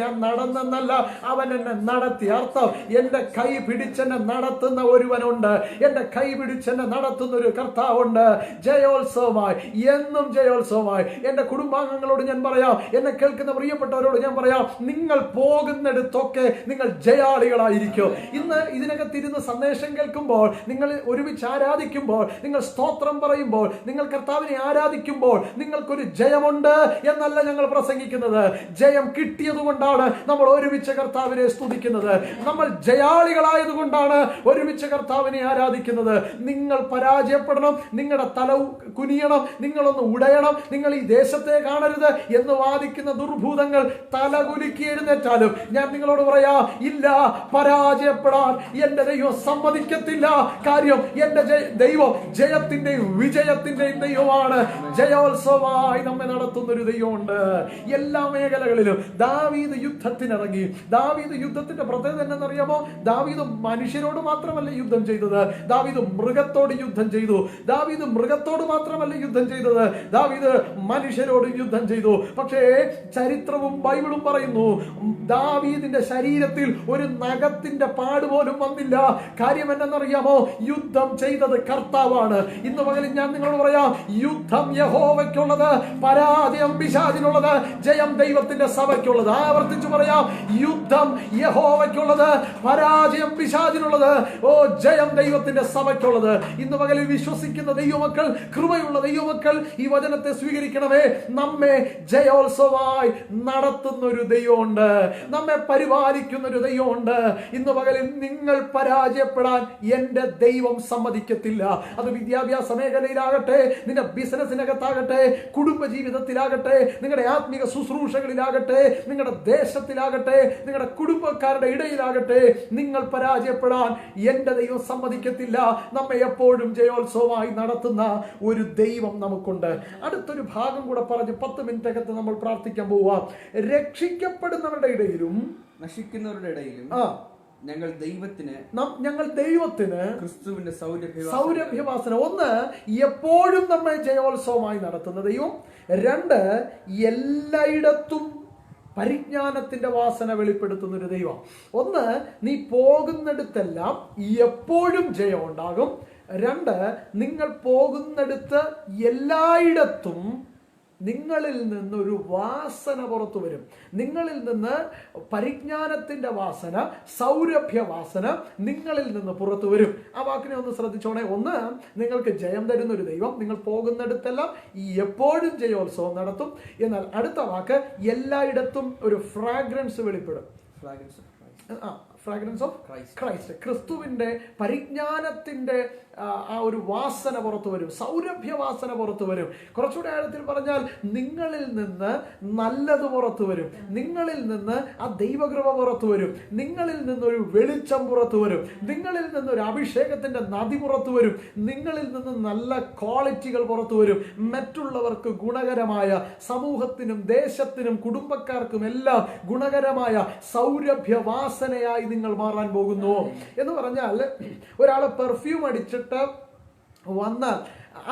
ഞാൻ നടന്നെന്നല്ല, അവൻ എന്നെ നടത്തി. അർത്ഥം, എന്റെ കൈ പിടിച്ചെന്നെ നടത്തുന്ന ഒരുവനുണ്ട്, എന്റെ കൈ പിടിച്ചെന്നെ നടത്തുന്ന ഒരു കർത്താവുണ്ട്. ജയോത്സവമായി, എന്നും ജയോത്സവമായി. എന്റെ കുടുംബാംഗങ്ങളോട് ഞാൻ പറയാം, എന്നെ കേൾക്കുന്ന പ്രിയപ്പെട്ടവരോട് ഞാൻ പറയാം, നിങ്ങൾ പോകുന്നിടത്തൊക്കെ നിങ്ങൾ ജയാളികളായിരിക്കും. ഇന്ന് ഇതിനകത്തിരുന്ന് സന്ദേശം കേൾക്കുമ്പോൾ, നിങ്ങൾ ഒരുമിച്ച് ആരാധിക്കുമ്പോൾ, നിങ്ങൾ സ്തോത്രം പറയുമ്പോൾ, നിങ്ങൾ കർത്താവിനെ ആരാധിക്കുമ്പോൾ നിങ്ങൾക്കൊരു ജയമുണ്ട് എന്നല്ല ഞങ്ങൾ പ്രസംഗിക്കുന്നത്. ജയം കിട്ടിയതുകൊണ്ടാണ് നമ്മൾ ഒരുമിച്ച് കർത്താവിനെ സ്തുതിക്കുന്നത്. നമ്മൾ ജയാളികളായതുകൊണ്ടാണ് ഒരുമിച്ച് കർത്താവിനെ ആരാധിക്കുന്നത്. നിങ്ങൾ പരാജയപ്പെടണം, നിങ്ങളുടെ തല കുനിയണം, നിങ്ങളൊന്ന് ഉടയണം, നിങ്ങൾ ഈ ദേശത്തെ കാണരുത് എന്ന് വാദിക്കുന്ന ദുർഭൂതങ്ങൾ തലകുലുക്കി എഴുന്നേറ്റാലും ഞാൻ നിങ്ങളോട് പറയാ, ഇല്ല, പരാജയപ്പെടാൻ എന്റെ ദൈവം സമ്മതിക്കത്തില്ല. കാര്യം, എന്റെ ദൈവം ജയത്തിന്റെയും വിജയത്തിന്റെയും ദൈവമാണ്. ജയോത്സവമായി നമ്മെ നടത്തുന്ന ഒരു ദൈവമുണ്ട്. എല്ലാ മേഖലകളിലും ദാവീദ് യുദ്ധത്തിനിറങ്ങി. ദാവീദ് യുദ്ധത്തിന്റെ പ്രത്യേകത എന്നറിയാമോ? ദാവീദ് മനുഷ്യരോട് മാത്രമല്ല യുദ്ധം ചെയ്തത്, ദാവീദ് മൃഗത്തോട് യുദ്ധം ചെയ്തു. ദാവീദ് മൃഗത്തോട് മാത്രമല്ല യുദ്ധം ചെയ്തത്, ദാവീദ് മനുഷ്യരോട് യുദ്ധം ചെയ്തു. പക്ഷേ ചരിത്രവും ബൈബിളും പറയുന്നു, ദാവീദിന്റെ ശരീരത്തിൽ ഒരു നഖത്തിന്റെ പാട് പോലും വന്നില്ല. കാര്യം എന്തെന്നറിയാമോ? യുദ്ധം ചെയ്തത് കർത്താവാണ്. ഇന്ന് പകലിൽ ഞാൻ നിങ്ങളോട് പറയാം, യുദ്ധം യഹോവയ്ക്കുള്ളത്, പരാജയം പിശാചിനുള്ളത്, ജയം ദൈവത്തിന്റെ സഭയ്ക്കുള്ളത്. ആവർത്തിച്ചു പറയാം, യുദ്ധം യഹോവയ്ക്കുള്ളത്, പരാജയം പിശാചിനുള്ളത്, ജയം ദൈവത്തിന്റെ സഭയ്ക്കുള്ളത്. ഇന്ന് പകലിൽ വിശ്വസിക്കുന്ന ദൈവമക്കൾ, കൃപയുള്ള ദൈവമക്കൾ, ഈ വചനത്തെ സ്വീകരിക്കണമേ. നമ്മെ ജയോത്സവമായി നടത്തുന്ന ഒരു ദൈവമുണ്ട്, നമ്മെ പരിപാലിക്കുന്ന ഒരു ദൈവമുണ്ട്. ഇന്ന് പകലിൽ നിങ്ങൾ പരാജയപ്പെടാൻ എന്റെ ദൈവം സമ്മതിക്കത്തില്ല. അത് വിദ്യാഭ്യാസ മേഖലയിലാകട്ടെ, നിന്റെ ബിസിനസ്സിനകത്താകട്ടെ, കുടുംബ ജീവിതത്തിലാകട്ടെ, നിങ്ങളുടെ ആത്മീക ശുശ്രൂഷകളിലാകട്ടെ, നിങ്ങളുടെ ദേശത്തിലാകട്ടെ, നിങ്ങളുടെ കുടുംബക്കാരുടെ ഇടയിലാകട്ടെ, നിങ്ങൾ പരാജയപ്പെടാൻ എന്റെ ദൈവം സമ്മതിക്കത്തില്ല. നമ്മെ എപ്പോഴും ജയോത്സവമായി നടത്തുന്ന ഒരു ദൈവം നമുക്കുണ്ട്. അടുത്തൊരു ഭാഗം കൂടെ പറഞ്ഞ് 10 മിനിറ്റകത്ത് നമ്മൾ പ്രാർത്ഥിക്കാൻ പോവാം. രക്ഷിക്കപ്പെടുന്നവരുടെ ഇടയിലും നശിക്കുന്നവരുടെ ഇടയിലും ഞങ്ങൾ ദൈവത്തിന് ക്രിസ്തുവിന്റെ സൗരഭ്യവാസന. ഒന്ന്, എപ്പോഴും നമ്മെ ജയോത്സവമായി നടത്തുന്ന ദൈവം. 2, എല്ലായിടത്തും പരിജ്ഞാനത്തിന്റെ വാസന വെളിപ്പെടുത്തുന്ന ഒരു ദൈവം. ഒന്ന്, നീ പോകുന്നിടത്തെല്ലാം എപ്പോഴും ജയം ഉണ്ടാകും. 2, നിങ്ങൾ പോകുന്നിടത്ത് എല്ലായിടത്തും നിങ്ങളിൽ നിന്നൊരു വാസന പുറത്തു വരും. നിങ്ങളിൽ നിന്ന് പരിജ്ഞാനത്തിന്റെ വാസന, സൗരഭ്യ വാസന നിങ്ങളിൽ നിന്ന് പുറത്തു വരും. ആ വാക്കിനെ ഒന്ന് ശ്രദ്ധിച്ചോണേ. ഒന്ന്, നിങ്ങൾക്ക് ജയം തരുന്ന ഒരു ദൈവം, നിങ്ങൾ പോകുന്നിടത്തെല്ലാം എപ്പോഴും ജയോത്സവം നടത്തും. എന്നാൽ അടുത്ത വാക്ക്, എല്ലായിടത്തും ഒരു ഫ്രാഗ്രൻസ് വെളിപ്പെടും. Fragrance of Christ. ക്രിസ്തുവിന്റെ പരിജ്ഞാനത്തിന്റെ ആ ഒരു വാസന പുറത്തു വരും, സൗരഭ്യ വാസന പുറത്തു വരും. കുറച്ചുകൂടെ ആഴത്തിൽ പറഞ്ഞാൽ, നിങ്ങളിൽ നിന്ന് നല്ലത് പുറത്തു വരും, നിങ്ങളിൽ നിന്ന് ആ ദൈവകൃപ പുറത്തു വരും, നിങ്ങളിൽ നിന്നൊരു വെളിച്ചം പുറത്തു വരും, നിങ്ങളിൽ നിന്നൊരു അഭിഷേകത്തിന്റെ നദി പുറത്തു വരും, നിങ്ങളിൽ നിന്ന് നല്ല ക്വാളിറ്റികൾ പുറത്തു വരും. മറ്റുള്ളവർക്ക് ഗുണകരമായ, സമൂഹത്തിനും ദേശത്തിനും കുടുംബക്കാർക്കും എല്ലാം ഗുണകരമായ സൗരഭ്യ വാസനയായി നിങ്ങൾ മാറാൻ പോകുന്നു. എന്ന് പറഞ്ഞാൽ, ഒരാളെ പെർഫ്യൂം അടിച്ചിട്ട് വന്നാൽ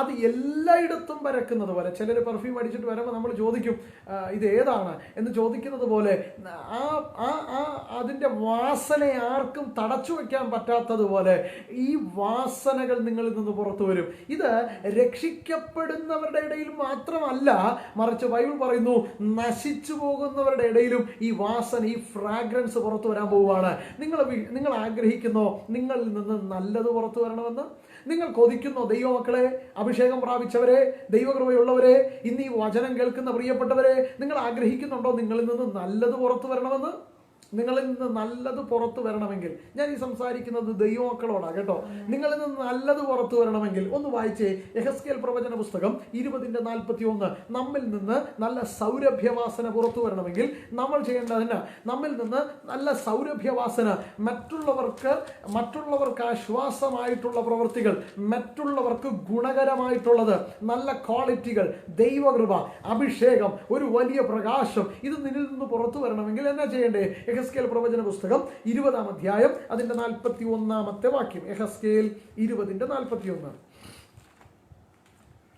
അത് എല്ലായിടത്തും പരക്കുന്നത് പോലെ, ചിലർ പെർഫ്യൂം അടിച്ചിട്ട് വരുമ്പോൾ നമ്മൾ ചോദിക്കും ഇത് ഏതാണ് എന്ന് ചോദിക്കുന്നത് പോലെ, അതിന്റെ വാസനയെ ആർക്കും തടച്ചു വെക്കാൻ പറ്റാത്തതുപോലെ ഈ വാസനകൾ നിങ്ങളിൽ നിന്ന് പുറത്തു വരും. ഇത് രക്ഷിക്കപ്പെടുന്നവരുടെ ഇടയിൽ മാത്രമല്ല, മറിച്ച് ബൈബിൾ പറയുന്നു നശിച്ചു പോകുന്നവരുടെ ഇടയിലും ഈ വാസന, ഈ ഫ്രാഗ്രൻസ് പുറത്തു വരാൻ പോവുകയാണ്. നിങ്ങൾ ആഗ്രഹിക്കുന്നോ നിങ്ങളിൽ നിന്ന് നല്ലത് പുറത്തു വരണമെന്ന്? നിങ്ങൾ കൊതിക്കുന്നോ ദൈവമക്കളെ, അഭിഷേകം പ്രാപിച്ചവരെ, ദൈവകൃപയുള്ളവരെ, ഇന്ന് ഈ വചനം കേൾക്കുന്ന പ്രിയപ്പെട്ടവരെ, നിങ്ങൾ ആഗ്രഹിക്കുന്നുണ്ടോ നിങ്ങളിൽ നിന്ന് നല്ലത് പുറത്തു വരണമെന്ന്? നിങ്ങളിൽ നിന്ന് നല്ലത് പുറത്തു വരണമെങ്കിൽ, ഞാൻ ഈ സംസാരിക്കുന്നത് ദൈവമക്കളോടാണ് കേട്ടോ, നിങ്ങളിൽ നിന്ന് നല്ലത് പുറത്തു വരണമെങ്കിൽ ഒന്ന് വായിച്ചേ യെഹെസ്കേൽ പ്രവചന പുസ്തകം 20:41. നമ്മിൽ നിന്ന് നല്ല സൗരഭ്യവാസന പുറത്തു വരണമെങ്കിൽ നമ്മൾ ചെയ്യേണ്ടതിന്, നമ്മിൽ നിന്ന് നല്ല സൗരഭ്യവാസന, മറ്റുള്ളവർക്ക് ആശ്വാസമായിട്ടുള്ള പ്രവൃത്തികൾ, മറ്റുള്ളവർക്ക് ഗുണകരമായിട്ടുള്ളത്, നല്ല ക്വാളിറ്റികൾ, ദൈവകൃപ, അഭിഷേകം, ഒരു വലിയ പ്രകാശം, ഇത് നിന്നിൽ നിന്ന് പുറത്തു വരണമെങ്കിൽ എന്നാ ചെയ്യേണ്ടേ? യെഹെസ്കേൽ പ്രവചന പുസ്തകം 20-ാം അധ്യായം അതിന്റെ 41-ാമത്തെ വാക്യം. യെഹെസ്കേൽ 20:41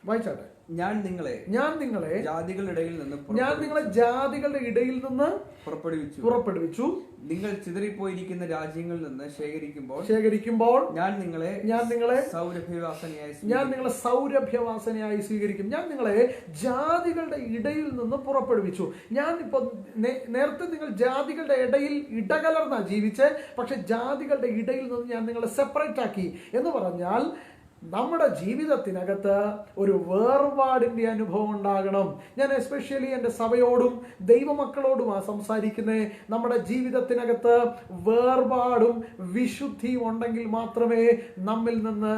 വായിച്ചാട്ടെ. ഞാൻ നിങ്ങളെ ജാതികളുടെ ഇടയിൽ നിന്ന് പുറപ്പെടുവിച്ചു. നിങ്ങൾ ചിതറിപ്പോയിരിക്കുന്ന രാജ്യങ്ങളിൽ നിന്ന് ശേഖരിക്കുമ്പോൾ ഞാൻ നിങ്ങളെ സൗരഭ്യവാസനയായി സ്വീകരിക്കും. ഞാൻ നിങ്ങളെ ജാതികളുടെ ഇടയിൽ നിന്ന് പുറപ്പെടുവിച്ചു. ഞാൻ ഇപ്പൊ നേരത്തെ നിങ്ങൾ ജാതികളുടെ ഇടയിൽ ഇടകലർന്നാ ജീവിച്ച്, പക്ഷെ ജാതികളുടെ ഇടയിൽ നിന്ന് ഞാൻ നിങ്ങളെ സെപ്പറേറ്റ് ആക്കി എന്ന് പറഞ്ഞാൽ നമ്മുടെ ജീവിതത്തിനകത്ത് ഒരു വേർപാടിന്റെ അനുഭവം ഉണ്ടാകണം. ഞാൻ എസ്പെഷ്യലി എൻ്റെ സഭയോടും ദൈവമക്കളോടുമാണ് സംസാരിക്കുന്നത്. നമ്മുടെ ജീവിതത്തിനകത്ത് വേർപാടും വിശുദ്ധിയും ഉണ്ടെങ്കിൽ മാത്രമേ നമ്മിൽ നിന്ന്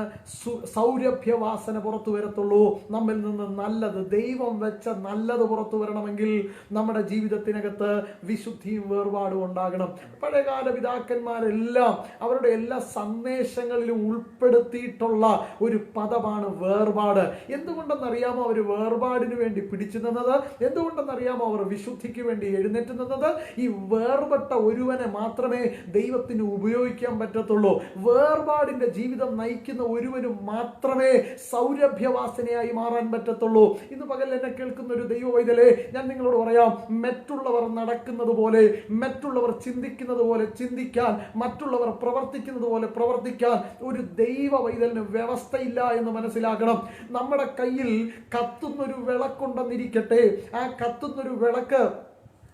സൗരഭ്യവാസന പുറത്തു വരത്തുള്ളൂ. നമ്മിൽ നിന്ന് നല്ലത്, ദൈവം വെച്ച നല്ലത് പുറത്തു വരണമെങ്കിൽ നമ്മുടെ ജീവിതത്തിനകത്ത് വിശുദ്ധിയും വേർപാടും ഉണ്ടാകണം. പഴയകാല പിതാക്കന്മാരെല്ലാം അവരുടെ എല്ലാ സന്ദേശങ്ങളിലും ഉൾപ്പെടുത്തിയിട്ടുള്ള ഒരു പദമാണ് വേർപാട്. എന്തുകൊണ്ടെന്നറിയാമോ അവർ വേർപാടിന് വേണ്ടി പിടിച്ചു നിന്നത്? എന്തുകൊണ്ടെന്നറിയാമോ അവർ വിശുദ്ധിക്ക് വേണ്ടി എഴുന്നേറ്റ് നിന്നത്? ഈ വേർപെട്ട ഒരുവനെ മാത്രമേ ദൈവത്തിന് ഉപയോഗിക്കാൻ പറ്റത്തുള്ളൂ. വേർപാടിന്റെ ജീവിതം നയിക്കുന്ന ഒരുവനും മാത്രമേ സൗരഭ്യവാസനയായി മാറാൻ പറ്റത്തുള്ളൂ. ഇന്ന് പകൽ എന്നെ കേൾക്കുന്ന ഒരു ദൈവവൈതലേ, ഞാൻ നിങ്ങളോട് പറയാം, മറ്റുള്ളവർ നടക്കുന്നത് പോലെ, മറ്റുള്ളവർ ചിന്തിക്കുന്നത് പോലെ ചിന്തിക്കാൻ, മറ്റുള്ളവർ പ്രവർത്തിക്കുന്നത് പോലെ പ്രവർത്തിക്കാൻ ഒരു ദൈവ വൈതലിന് വ്യവസ്ഥയില്ല എന്ന് മനസ്സിലാക്കണം. നമ്മുടെ കയ്യിൽ കത്തുന്നൊരു വിളക്കുണ്ടെന്നിരിക്കട്ടെ, ആ കത്തുന്നൊരു വിളക്ക്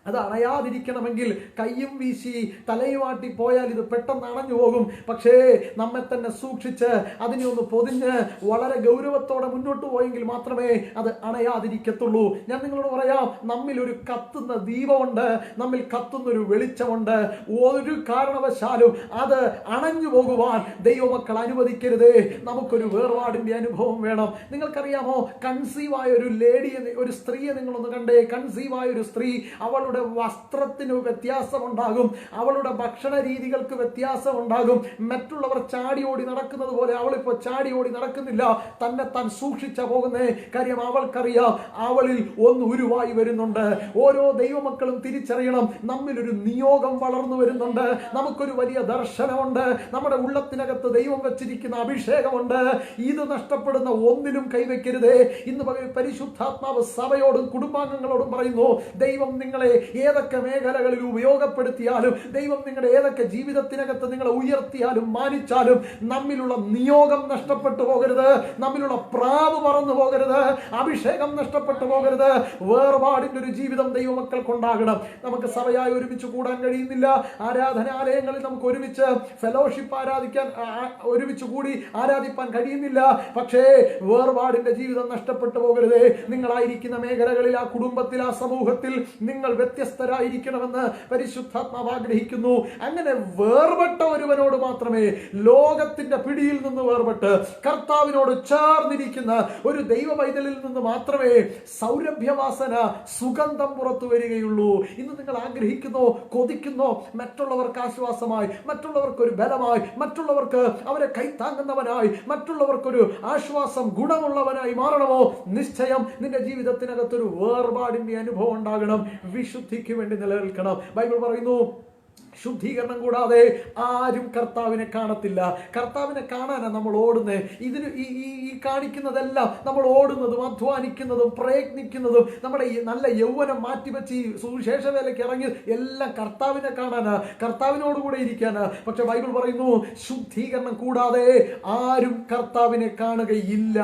അത് അണയാതിരിക്കണമെങ്കിൽ കയ്യും വീശി തലയുമാട്ടി പോയാൽ ഇത് പെട്ടെന്ന് അണഞ്ഞു പോകും. പക്ഷേ നമ്മെ തന്നെ സൂക്ഷിച്ച് അതിനെ ഒന്ന് പൊതിഞ്ഞ് വളരെ ഗൗരവത്തോടെ മുന്നോട്ട് പോയെങ്കിൽ മാത്രമേ അത് അണയാതിരിക്കത്തുള്ളൂ. ഞാൻ നിങ്ങളോട് പറയാം, നമ്മിൽ ഒരു കത്തുന്ന ദീപമുണ്ട്, നമ്മിൽ കത്തുന്നൊരു വെളിച്ചമുണ്ട്. ഒരു കാരണവശാലും അത് അണഞ്ഞു പോകുവാൻ ദൈവമക്കൾ അനുവദിക്കരുതേ. നമുക്കൊരു വേർപാടിന്റെ അനുഭവം വേണം. നിങ്ങൾക്കറിയാമോ, കൺസീവായ ഒരു ലേഡിയെ, ഒരു സ്ത്രീയെ നിങ്ങളൊന്ന് കണ്ടേ. കൺസീവായ ഒരു സ്ത്രീ, അവളുടെ വസ്ത്രത്തിന് വ്യത്യാസമുണ്ടാകും, അവളുടെ ഭക്ഷണ രീതികൾക്ക് വ്യത്യാസമുണ്ടാകും. മറ്റുള്ളവർ ചാടി ഓടി നടക്കുന്നത് പോലെ അവളിപ്പോ ചാടി ഓടി നടക്കുന്നില്ല, തന്നെ താൻ സൂക്ഷിച്ച പോകുന്നേ. കാര്യം അവൾക്കറിയാം അവളിൽ ഒന്ന് ഉരുവായി വരുന്നുണ്ട്. ഓരോ ദൈവമക്കളും തിരിച്ചറിയണം, നമ്മിലൊരു നിയോഗം വളർന്നു വരുന്നുണ്ട്, നമുക്കൊരു വലിയ ദർശനമുണ്ട്, നമ്മുടെ ഉള്ളത്തിനകത്ത് ദൈവം വെച്ചിരിക്കുന്ന അഭിഷേകമുണ്ട്. ഇത് നഷ്ടപ്പെടുന്ന ഒന്നിലും കൈവയ്ക്കരുതേ. ഇന്ന് പരിശുദ്ധാത്മാവ് സഭയോടും കുടുംബാംഗങ്ങളോടും പറയുന്നു, ദൈവം നിങ്ങളെ ഏതൊക്കെ മേഖലകളിൽ ഉപയോഗപ്പെടുത്തിയാലും, ദൈവം നിങ്ങളുടെ ഏതൊക്കെ ജീവിതത്തിനകത്ത് നിങ്ങളെ ഉയർത്തിയാലും മാനിച്ചാലും, നമ്മിലുള്ള നിയോഗം നഷ്ടപ്പെട്ടു പോകരുത്, നമ്മിലുള്ള പ്രാവ് പറന്നു പോകരുത്, അഭിഷേകം നഷ്ടപ്പെട്ടു പോകരുത്. വേർപാടിന്റെ ഒരു ജീവിതം ദൈവമക്കൾക്കുണ്ടാകണം. നമുക്ക് സഭയായി ഒരുമിച്ച് കൂടാൻ കഴിയുന്നില്ല, ആരാധനാലയങ്ങളിൽ നമുക്ക് ഒരുമിച്ച് ഫെലോഷിപ്പ് ആരാധിക്കാൻ, ഒരുമിച്ച് കൂടി ആരാധിപ്പാൻ കഴിയുന്നില്ല. പക്ഷേ വേർപാടിന്റെ ജീവിതം നഷ്ടപ്പെട്ടു പോകരുത്. നിങ്ങളായിരിക്കുന്ന മേഖലകളിൽ, ആ കുടുംബത്തിൽ, ആ സമൂഹത്തിൽ നിങ്ങൾ വ്യത്യസ്തരായിരിക്കണമെന്ന് പരിശുദ്ധാത്മാവ് ആഗ്രഹിക്കുന്നു. അങ്ങനെ വേർപെട്ട ഒരുവനോട് മാത്രമേ, ലോകത്തിന്റെ പിടിയിൽ നിന്ന് വേർപെട്ട് കർത്താവിനോട് ചേർന്നിരിക്കുന്ന ഒരു ദൈവ പൈതലിൽ നിന്ന് മാത്രമേ സൗരഭ്യവാസന, സുഗന്ധം പുറത്തു വരികയുള്ളൂ. ഇന്ന് നിങ്ങൾ ആഗ്രഹിക്കുന്നോ, കൊതിക്കുന്നോ, മറ്റുള്ളവർക്ക് ആശ്വാസമായി, മറ്റുള്ളവർക്കൊരു ബലമായി, മറ്റുള്ളവർക്ക് അവരെ കൈത്താങ്ങുന്നവനായി, മറ്റുള്ളവർക്കൊരു ആശ്വാസം, ഗുണമുള്ളവനായി മാറണമോ? നിശ്ചയം നിന്റെ ജീവിതത്തിനകത്തൊരു വേർപാടിന്റെ അനുഭവം ഉണ്ടാകണം. വിശുദ്ധിക്ക് വേണ്ടി നിലനിൽക്കണം. ബൈബിൾ പറയുന്നു, ശുദ്ധീകരണം കൂടാതെ ആരും കർത്താവിനെ കാണത്തില്ല. കർത്താവിനെ കാണാനാണ് നമ്മൾ ഓടുന്നത്. ഇതിന് ഈ കാണിക്കുന്നതെല്ലാം നമ്മൾ ഓടുന്നതും അധ്വാനിക്കുന്നതും പ്രയത്നിക്കുന്നതും നമ്മുടെ ഈ നല്ല യൗവനം മാറ്റിവെച്ച് ഈ സുവിശേഷ വേലയ്ക്ക് ഇറങ്ങി എല്ലാം കർത്താവിനെ കാണാനാ, കർത്താവിനോടുകൂടെ ഇരിക്കാനാ. പക്ഷെ ബൈബിൾ പറയുന്നു ശുദ്ധീകരണം കൂടാതെ ആരും കർത്താവിനെ കാണുകയില്ല.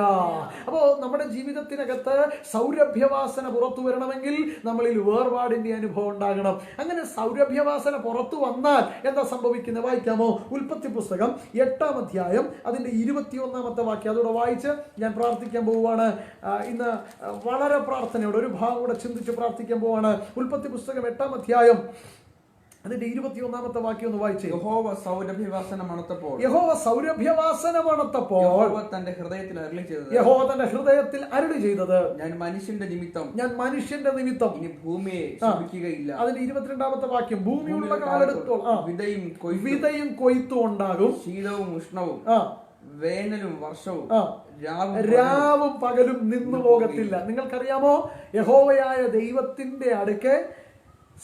അപ്പോ നമ്മുടെ ജീവിതത്തിനകത്ത് സൗരഭ്യവാസന പുറത്തു വരണമെങ്കിൽ നമ്മളിൽ വേർപാടിന്റെ അനുഭവം ഉണ്ടാകണം. അങ്ങനെ സൗരഭ്യവാസന പുറത്തു വന്നാൽ എന്താ സംഭവിക്കുന്നത്? വായിക്കാമോ? ഉൽപ്പത്തി പുസ്തകം 8-ാം അധ്യായം അതിന്റെ 21-ാമത്തെ വാക്യം അതോടെ വായിച്ച് ഞാൻ പ്രാർത്ഥിക്കാൻ പോവുകയാണ്. ഇന്ന് വളരെ പ്രാർത്ഥനയോടെ ഒരു ഭാഗം കൂടെ ചിന്തിച്ച് പ്രാർത്ഥിക്കാൻ പോവുകയാണ്. ഉൽപ്പത്തി പുസ്തകം 8-ാം അധ്യായം അതിന്റെ 21-ാമത്തെ വാക്യം ഒന്ന് വായിച്ചേ. യഹോവ സൗരഭ്യവാസന മണത്തപ്പോൾ യഹോവ തന്റെ ഹൃദയത്തിൽ അരുളി ചെയ്തത് ഞാൻ മനുഷ്യന്റെ നിമിത്തം ഇനി ഭൂമിയെ ശപിക്കുകയില്ല. അതിന്റെ 22-ാമത്തെ വാക്യം ഭൂമിയുള്ള കാലത്തോളം വിതയും കൊയ്ത്തും ഉണ്ടാകും, ശീതവും ഉഷ്ണവും വേനലും വർഷവും രാവും പകലും നിന്നു പോകത്തില്ല. നിങ്ങൾക്കറിയാമോ, യഹോവയായ ദൈവത്തിന്റെ അടുക്കെ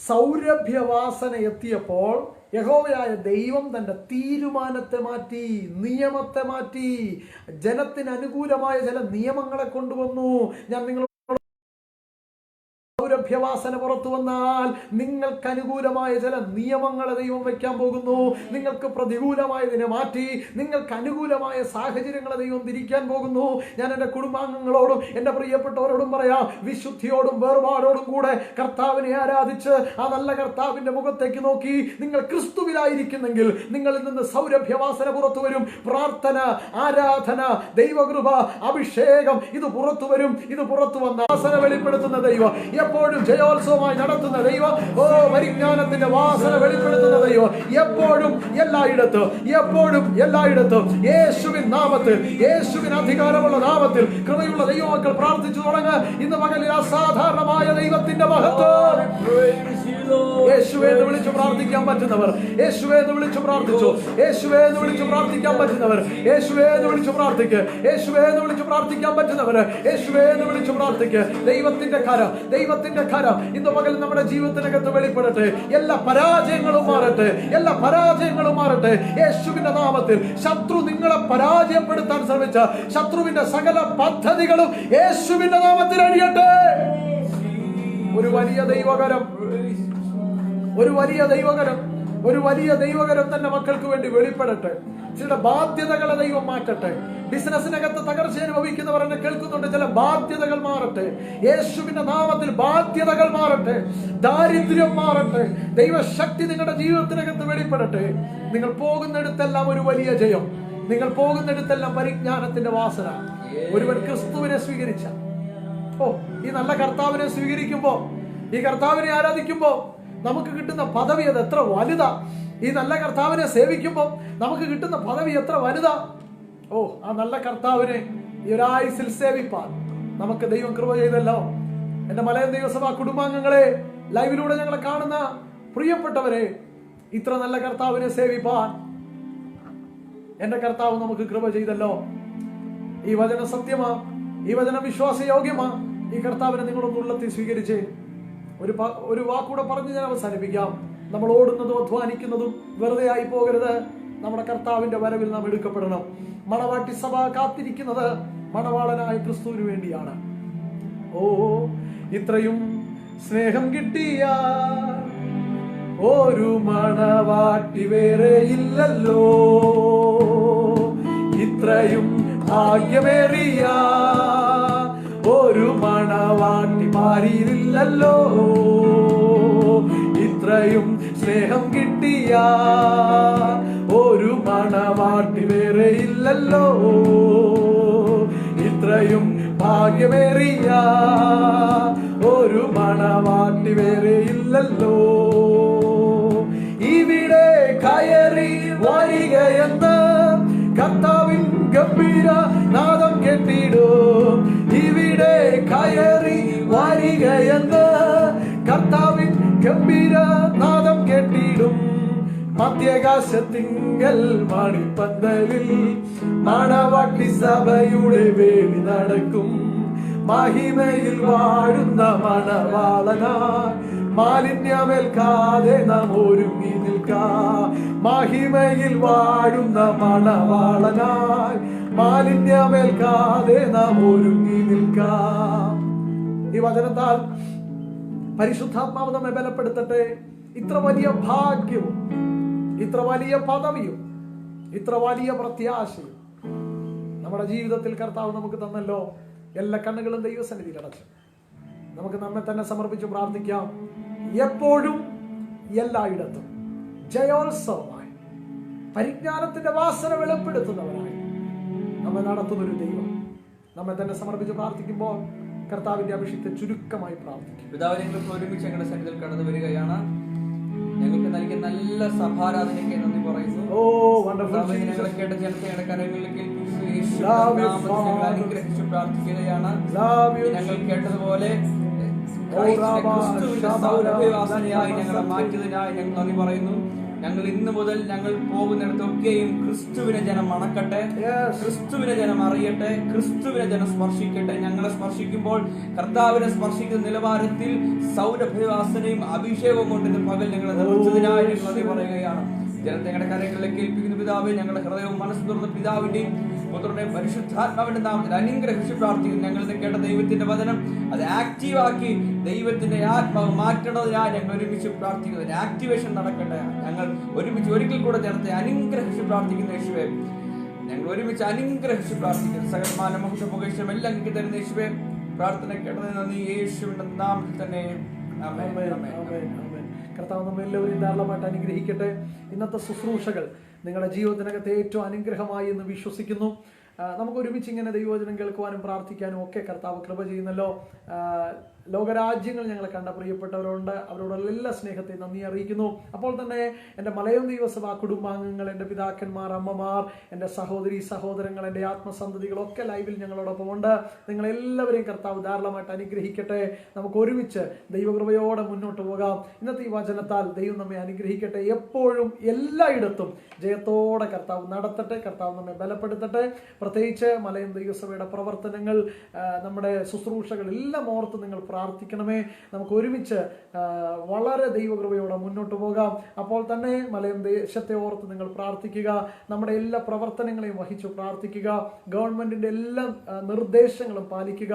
സൗരഭ്യവാസന എത്തിയപ്പോൾ യഹോവയായ ദൈവം തന്റെ തീരുമാനത്തെ മാറ്റി, നിയമത്തെ മാറ്റി, ജനത്തിന് അനുകൂലമായ ചില നിയമങ്ങളെ കൊണ്ടുവന്നു. ഞാൻ നിങ്ങൾ സൗരഭ്യവാസന പുറത്തു വന്നാൽ നിങ്ങൾക്ക് അനുകൂലമായ ചില നിയമങ്ങളെ ദൈവം വയ്ക്കാൻ പോകുന്നു. നിങ്ങൾക്ക് പ്രതികൂലമായതിനെ മാറ്റി നിങ്ങൾക്ക് അനുകൂലമായ സാഹചര്യങ്ങളെ ദൈവം തിരിക്കാൻ പോകുന്നു. ഞാൻ എൻ്റെ കുടുംബാംഗങ്ങളോടും എൻ്റെ പ്രിയപ്പെട്ടവരോടും പറയാം, വിശുദ്ധിയോടും വേർപാടോടും കൂടെ കർത്താവിനെ ആരാധിച്ച് ആ നല്ല കർത്താവിന്റെ മുഖത്തേക്ക് നോക്കി നിങ്ങൾ ക്രിസ്തുവിലായിരിക്കുന്നെങ്കിൽ നിങ്ങളിൽ നിന്ന് സൗരഭ്യവാസന പുറത്തു വരും. പ്രാർത്ഥന, ആരാധന, ദൈവകൃപ, അഭിഷേകം ഇത് പുറത്തു വരും. ഇത് പുറത്തു വന്ന വാസന വെളിപ്പെടുത്തുന്ന ദൈവം, എപ്പോഴും ജയോത്സവമായി നടത്തുന്ന ദൈവം, പരിജ്ഞാനത്തിന്റെ വാസന വെളിപ്പെടുത്തുന്ന ദൈവം, എപ്പോഴും എല്ലായിടത്തും യേശുവിൻ നാമത്തിൽ, യേശുവിൻ അധികാരമുള്ള നാമത്തിൽ കൃപയുള്ള ദൈവമക്കൾ പ്രാർത്ഥിച്ചു തുടങ്ങുക. ഇന്ന് പകലിൽ അസാധാരണമായ ദൈവത്തിന്റെ മഹത്വം. യേശുവേ എന്ന് വിളിച്ചു പ്രാർത്ഥിക്കാൻ പറ്റുന്നവർ യേശുവേ എന്ന് വിളിച്ചു പ്രാർത്ഥിച്ചു. യേശുവേ എന്ന് വിളിച്ചു പ്രാർത്ഥിക്കാൻ പറ്റുന്നവർ യേശുവേ എന്ന് വിളിച്ചു പ്രാർത്ഥിക്ക്. യേശുവേ എന്ന് വിളിച്ചു പ്രാർത്ഥിക്കാൻ പറ്റുന്നവർ യേശുവേ എന്ന് വിളിച്ചു പ്രാർത്ഥിക്ക്. ദൈവത്തിന്റെ കരം ഇന്ന് പകൽ നമ്മുടെ ജീവിതത്തിനകത്ത് വെളിപ്പെടട്ടെ. എല്ലാ പരാജയങ്ങളും മാറട്ടെ യേശുവിന്റെ നാമത്തിൽ. ശത്രു നിങ്ങളെ പരാജയപ്പെടുത്താൻ ശ്രമിച്ച ശത്രുവിന്റെ സകല പദ്ധതികളും യേശുവിന്റെ നാമത്തിൽ അഴിയട്ടെ. ഒരു വലിയ ദൈവകരം തന്നെ മക്കൾക്ക് വേണ്ടി വെളിപ്പെടട്ടെ. ചില ബാധ്യതകളെ ദൈവം മാറ്റട്ടെ. ബിസിനസിനകത്ത് തകർച്ച അനുഭവിക്കുന്നവർ എന്നെ കേൾക്കുന്നുണ്ട്. ചില ബാധ്യതകൾ മാറട്ടെ. യേശുവിന്റെ നാമത്തിൽ ബാധ്യതകൾ മാറട്ടെ. ദാരിദ്ര്യം മാറട്ടെ. ദൈവശക്തി നിങ്ങളുടെ ജീവിതത്തിനകത്ത് വെളിപ്പെടട്ടെ. നിങ്ങൾ പോകുന്നിടത്തെല്ലാം ഒരു വലിയ ജയം. നിങ്ങൾ പോകുന്നിടത്തെല്ലാം പരിജ്ഞാനത്തിന്റെ വാസന. ഒരുവൻ ക്രിസ്തുവിനെ സ്വീകരിച്ച ഈ നല്ല കർത്താവിനെ സ്വീകരിക്കുമ്പോ, ഈ കർത്താവിനെ ആരാധിക്കുമ്പോ നമുക്ക് കിട്ടുന്ന പദവി അത് എത്ര വലുതാ. ഈ നല്ല കർത്താവിനെ സേവിക്കുമ്പോൾ നമുക്ക് കിട്ടുന്ന പദവി എത്ര വലുതാ. ആ നല്ല കർത്താവിനെ ഈ ഒരായുസിൽ സേവിപ്പാൻ നമുക്ക് ദൈവം കൃപ ചെയ്തല്ലോ. എന്റെ മലയൻ ദൈവസഭ കുടുംബാംഗങ്ങളെ, ലൈവിലൂടെ ഞങ്ങളെ കാണുന്ന പ്രിയപ്പെട്ടവരെ, ഇത്ര നല്ല കർത്താവിനെ സേവിപ്പാൻ എന്റെ കർത്താവ് നമുക്ക് കൃപ ചെയ്തല്ലോ. ഈ വചന സത്യമാ, ഈ വചനം വിശ്വാസയോഗ്യമാ. ഈ കർത്താവിനെ നിങ്ങളൊന്ന് ഉള്ളത്തിൽ സ്വീകരിച്ച് ഒരു വാക്കൂടെ പറഞ്ഞ് ഞാൻ അവസാനിപ്പിക്കാം. നമ്മൾ ഓടുന്നതും അധ്വാനിക്കുന്നതും വെറുതെ ആയി പോകരുത്. നമ്മുടെ കർത്താവിന്റെ വരവിൽ നാം എടുക്കപ്പെടണം. മണവാട്ടി സഭ കാത്തിരിക്കുന്നത് മണവാളനായ ക്രിസ്തുവിന് വേണ്ടിയാണ്. ഇത്രയും സ്നേഹം കിട്ടിയ ഒരു മണവാട്ടി വേറെ ഇല്ലല്ലോ, ഇത്രയും ഭാഗ്യമേറിയ ഒരു മണവാട്ടി മാറിയില്ലല്ലോ, ഇത്രയും സ്നേഹം കിട്ടിയ ഒരു മണവാട്ടി വേറെ ഇല്ലല്ലോ, ഇത്രയും ഭാഗ്യമേറിയ ഒരു മണവാട്ടി വേറെ ഇല്ലല്ലോ. ഇവിടെ കയറി വരികയെന്ന് കർത്താവിൻ ഗംഭീര നാദം കേട്ടിടും. ഇവിടെ കയറി വരികയെന്ന് കർത്താവിൻ ഗംഭീര നാദം കേട്ടിടും. മധ്യാകാശത്തിങ്കൽ മണിപ്പന്തലിൽ മണവാട്ടി സഭയുടെ വേലി നടക്കും. മഹിമയിൽ വാഴുന്ന മണവാളനാ മാലിന്യമേൽക്കാതെ നാം ഒരുങ്ങി നിൽക്കും. നിൽക്കാം. മഹിമയിൽ വാഴുന്ന മണവാളനായി മാലിന്യമേൽക്കാതെ നാം ഒരുങ്ങി നിൽക്കാം. ഈ വചനത്താൽ പരിശുദ്ധാത്മാവ് നമ്മെ ബലപ്പെടുത്തട്ടെ. ഇത്ര വലിയ ഭാഗ്യവും ഇത്ര വലിയ പദവിയും ഇത്ര വലിയ പ്രത്യാശയും നമ്മുടെ ജീവിതത്തിൽ കർത്താവ് നമുക്ക് തന്നല്ലോ. എല്ലാ കണ്ണുകളും ദൈവസന്നിധിയിൽ അടച്ചു നമുക്ക് നമ്മെ തന്നെ സമർപ്പിച്ച് പ്രാർത്ഥിക്കാം. എപ്പോഴും എല്ലായിടത്തും ജയോത്സവമായി പരിജ്ഞാനത്തിന്റെ വാസന വെളിപ്പെടുത്തുന്നവരായി നമ്മെ നടത്തുന്നൊരു ദൈവം. നമ്മെ തന്നെ സമർപ്പിച്ച് പ്രാർത്ഥിക്കുമ്പോൾ കർത്താവിന്റെ അഭിഷേകത്തെ ചുരുക്കമായി പ്രാർത്ഥിക്കും. പിതാവ്, ഞങ്ങൾക്ക് ഒരുമിച്ച് ഞങ്ങളുടെ സന്നിധിയിൽ കടന്നു വരികയാണ്. ഞങ്ങൾക്ക് നൽകിയ നല്ല സഭാരാധനയ്ക്ക് നന്ദി പറയുന്നു. ഞങ്ങളെ കേട്ട ജനതയുടെ കരങ്ങളിലേക്ക് അനുഗ്രഹിച്ചു പ്രാർത്ഥിക്കുകയാണ്. ഞങ്ങൾ കേട്ടതുപോലെ സൗരഭ്യവാസനയായി ഞങ്ങളെ മാറ്റിയതിനായി ഞങ്ങൾ നന്ദി പറയുന്നു. ഞങ്ങൾ ഇന്നു മുതൽ ഞങ്ങൾ പോകുന്നിടത്തൊക്കെയും ക്രിസ്തുവിനെ ജനം മണക്കട്ടെ, ക്രിസ്തുവിനെ ജനം അറിയട്ടെ, ക്രിസ്തുവിനെ ജനം സ്പർശിക്കട്ടെ. ഞങ്ങളെ സ്പർശിക്കുമ്പോൾ കർത്താവിനെ സ്പർശിക്കുന്ന നിലവാരത്തിൽ സൗരഭ്യവാസനയും അഭിഷേകവും കൊണ്ട് ഇന്ന് പകൽ ഞങ്ങളെ നിറച്ചതിനായി ഞങ്ങൾ നന്ദി പറയുകയാണ്. ജനത്തെ ഞങ്ങളുടെ കാര്യങ്ങളിലേക്ക് ഏൽപ്പിക്കുന്ന പിതാവേ, ഞങ്ങളുടെ ഹൃദയവും മനസ്സ് തുറന്ന പിതാവിന്റെയും പുത്രന്റെയും പരിശുദ്ധാത്മാവിന്റെ നാമത്തിൽ അനുഗ്രഹിച്ച് പ്രാർത്ഥിക്കുന്നു. ഞങ്ങൾ കേട്ട ദൈവത്തിന്റെ വചനം അത് ആക്റ്റീവാക്കി ദൈവത്തിന്റെ ആത്മാവ് മാറ്റേണ്ടതിനായി ഞങ്ങൾ ഒരുമിച്ച് പ്രാർത്ഥിക്കുന്നു. ആക്ടിവേഷൻ നടക്കട്ടെ. ഞങ്ങൾ ഒരുമിച്ച് ഒരിക്കൽ കൂടെ ജനത്തെ അനുഗ്രഹിച്ച് പ്രാർത്ഥിക്കുന്ന യേശുവേ, ഞങ്ങൾ ഒരുമിച്ച് അനുഗ്രഹിച്ച് പ്രാർത്ഥിക്കുന്നു. സകലമാന മഹത്വം എല്ലാം എനിക്ക് തരുന്ന യേശുവേ, പ്രാർത്ഥന കേട്ടതിന് നന്ദി. യേശുവിന്റെ നാമത്തിൽ തന്നെ കർത്താവ് നമ്മെ എല്ലാവരെയും ധാരാളമായിട്ട് അനുഗ്രഹിക്കട്ടെ. ഇന്നത്തെ ശുശ്രൂഷകൾ നിങ്ങളുടെ ജീവിതത്തിനകത്ത് ഏറ്റവും അനുഗ്രഹമായി എന്ന് വിശ്വസിക്കുന്നു. നമുക്ക് ഒരുമിച്ച് ഇങ്ങനെ ദൈവവചനം കേൾക്കുവാനും പ്രാർത്ഥിക്കാനും ഒക്കെ കർത്താവ് കൃപ ചെയ്യുന്നല്ലോ. ലോകരാജ്യങ്ങൾ ഞങ്ങളെ കണ്ട പ്രിയപ്പെട്ടവരുണ്ട്, അവരോടുള്ള എല്ലാ സ്നേഹത്തെയും നന്ദി അറിയിക്കുന്നു. അപ്പോൾ തന്നെ എൻ്റെ മലയം ദൈവസഭ കുടുംബാംഗങ്ങൾ, എൻ്റെ പിതാക്കന്മാർ, അമ്മമാർ, എൻ്റെ സഹോദരി സഹോദരങ്ങൾ, എൻ്റെ ആത്മസന്തതികളൊക്കെ ലൈവിൽ ഞങ്ങളോടൊപ്പം ഉണ്ട്. നിങ്ങളെല്ലാവരെയും കർത്താവ് ധാരാളമായിട്ട് അനുഗ്രഹിക്കട്ടെ. നമുക്ക് ഒരുമിച്ച് ദൈവകൃപയോടെ മുന്നോട്ട് പോകാം. ഇന്നത്തെ ഈ വചനത്താൽ ദൈവം നമ്മെ അനുഗ്രഹിക്കട്ടെ. എപ്പോഴും എല്ലായിടത്തും ജയത്തോടെ കർത്താവ് നടത്തട്ടെ. കർത്താവ് നമ്മെ ബലപ്പെടുത്തട്ടെ. പ്രത്യേകിച്ച് മലയം ദൈവസഭയുടെ പ്രവർത്തനങ്ങൾ, നമ്മുടെ ശുശ്രൂഷകൾ എല്ലാം ഓർത്ത് നിങ്ങൾ പ്രാർത്ഥിക്കണമേ. നമുക്ക് ഒരുമിച്ച് വളരെ ദൈവകൃപയോടെ മുന്നോട്ട് പോകാം. അപ്പോൾ തന്നെ മലയം ദേശത്തെ ഓർത്ത് നിങ്ങൾ പ്രാർത്ഥിക്കുക. നമ്മുടെ എല്ലാ പ്രവർത്തനങ്ങളെയും വഹിച്ചു പ്രാർത്ഥിക്കുക. ഗവൺമെന്റിന്റെ എല്ലാ നിർദ്ദേശങ്ങളും പാലിക്കുക.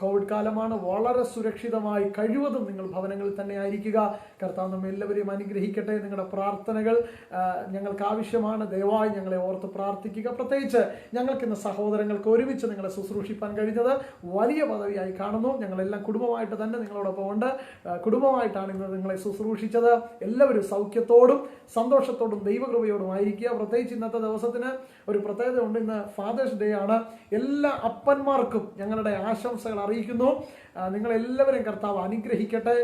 കോവിഡ് കാലമാണ്. വളരെ സുരക്ഷിതമായി കഴിവതും നിങ്ങൾ ഭവനങ്ങളിൽ തന്നെ ആയിരിക്കുക. കർത്താവ് നമ്മെ എല്ലാവരെയും അനുഗ്രഹിക്കട്ടെ. നിങ്ങളുടെ പ്രാർത്ഥനകൾ ഞങ്ങൾക്ക് ആവശ്യമാണ്. ദയവായി ഞങ്ങളെ ഓർത്ത് പ്രാർത്ഥിക്കുക. പ്രത്യേകിച്ച് ഞങ്ങൾക്ക് ഇന്ന് സഹോദരങ്ങൾക്ക് ഒരുമിച്ച് നിങ്ങളെ ശുശ്രൂഷിപ്പാൻ കഴിഞ്ഞത് വലിയ പദവിയായി കാണുന്നു. ഞങ്ങളെല്ലാം കുടുംബമായിട്ട് തന്നെ നിങ്ങളോടൊപ്പം ഉണ്ട്. കുടുംബമായിട്ടാണ് ഇന്ന് നിങ്ങളെ ശുശ്രൂഷിച്ചത്. എല്ലാവരും സൗഖ്യത്തോടും സന്തോഷത്തോടും ദൈവകൃപയോടും ആയിരിക്കുക. പ്രത്യേകിച്ച് ഇന്നത്തെ ദിവസത്തിന് ഒരു പ്രത്യേകത ഉണ്ട്. ഇന്ന് ഫാദേഴ്സ് ഡേ ആണ്. എല്ലാ അപ്പന്മാർക്കും ഞങ്ങളുടെ ആശംസകൾ അറിയിക്കുന്നു. നിങ്ങളെല്ലാവരെയും കർത്താവ് അനുഗ്രഹിക്കട്ടെ.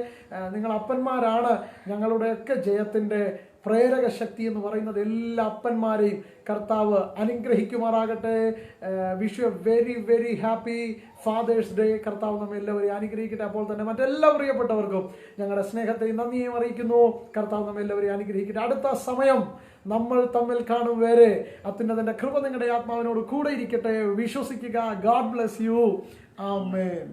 നിങ്ങൾ അപ്പന്മാരാണ് ഞങ്ങളുടെയൊക്കെ ജയത്തിൻ്റെ പ്രേരക ശക്തി എന്ന് പറയുന്നത്. എല്ലാ അപ്പന്മാരെയും കർത്താവ് അനുഗ്രഹിക്കുമാറാകട്ടെ. Wish you very very happy father's day. കർത്താവ് നമ്മെ എല്ലാവരെയും അനുഗ്രഹിക്കട്ടെ. അപ്പോൾ തന്നെ മറ്റെല്ലാ പ്രിയപ്പെട്ടവർക്കും ഞങ്ങളുടെ സ്നേഹത്തെയും നന്ദിയും അറിയിക്കുന്നു. കർത്താവ് നമ്മെ എല്ലാവരെയും അനുഗ്രഹിക്കട്ടെ. അടുത്ത സമയം നമ്മൾ തമ്മിൽ കാണും വരെ അത്യുന്നതന്റെ കൃപ നിങ്ങളുടെ ആത്മാവിനോട് കൂടെ ഇരിക്കട്ടെ. വിശ്വസിക്കുക. God bless you. ആമേൻ.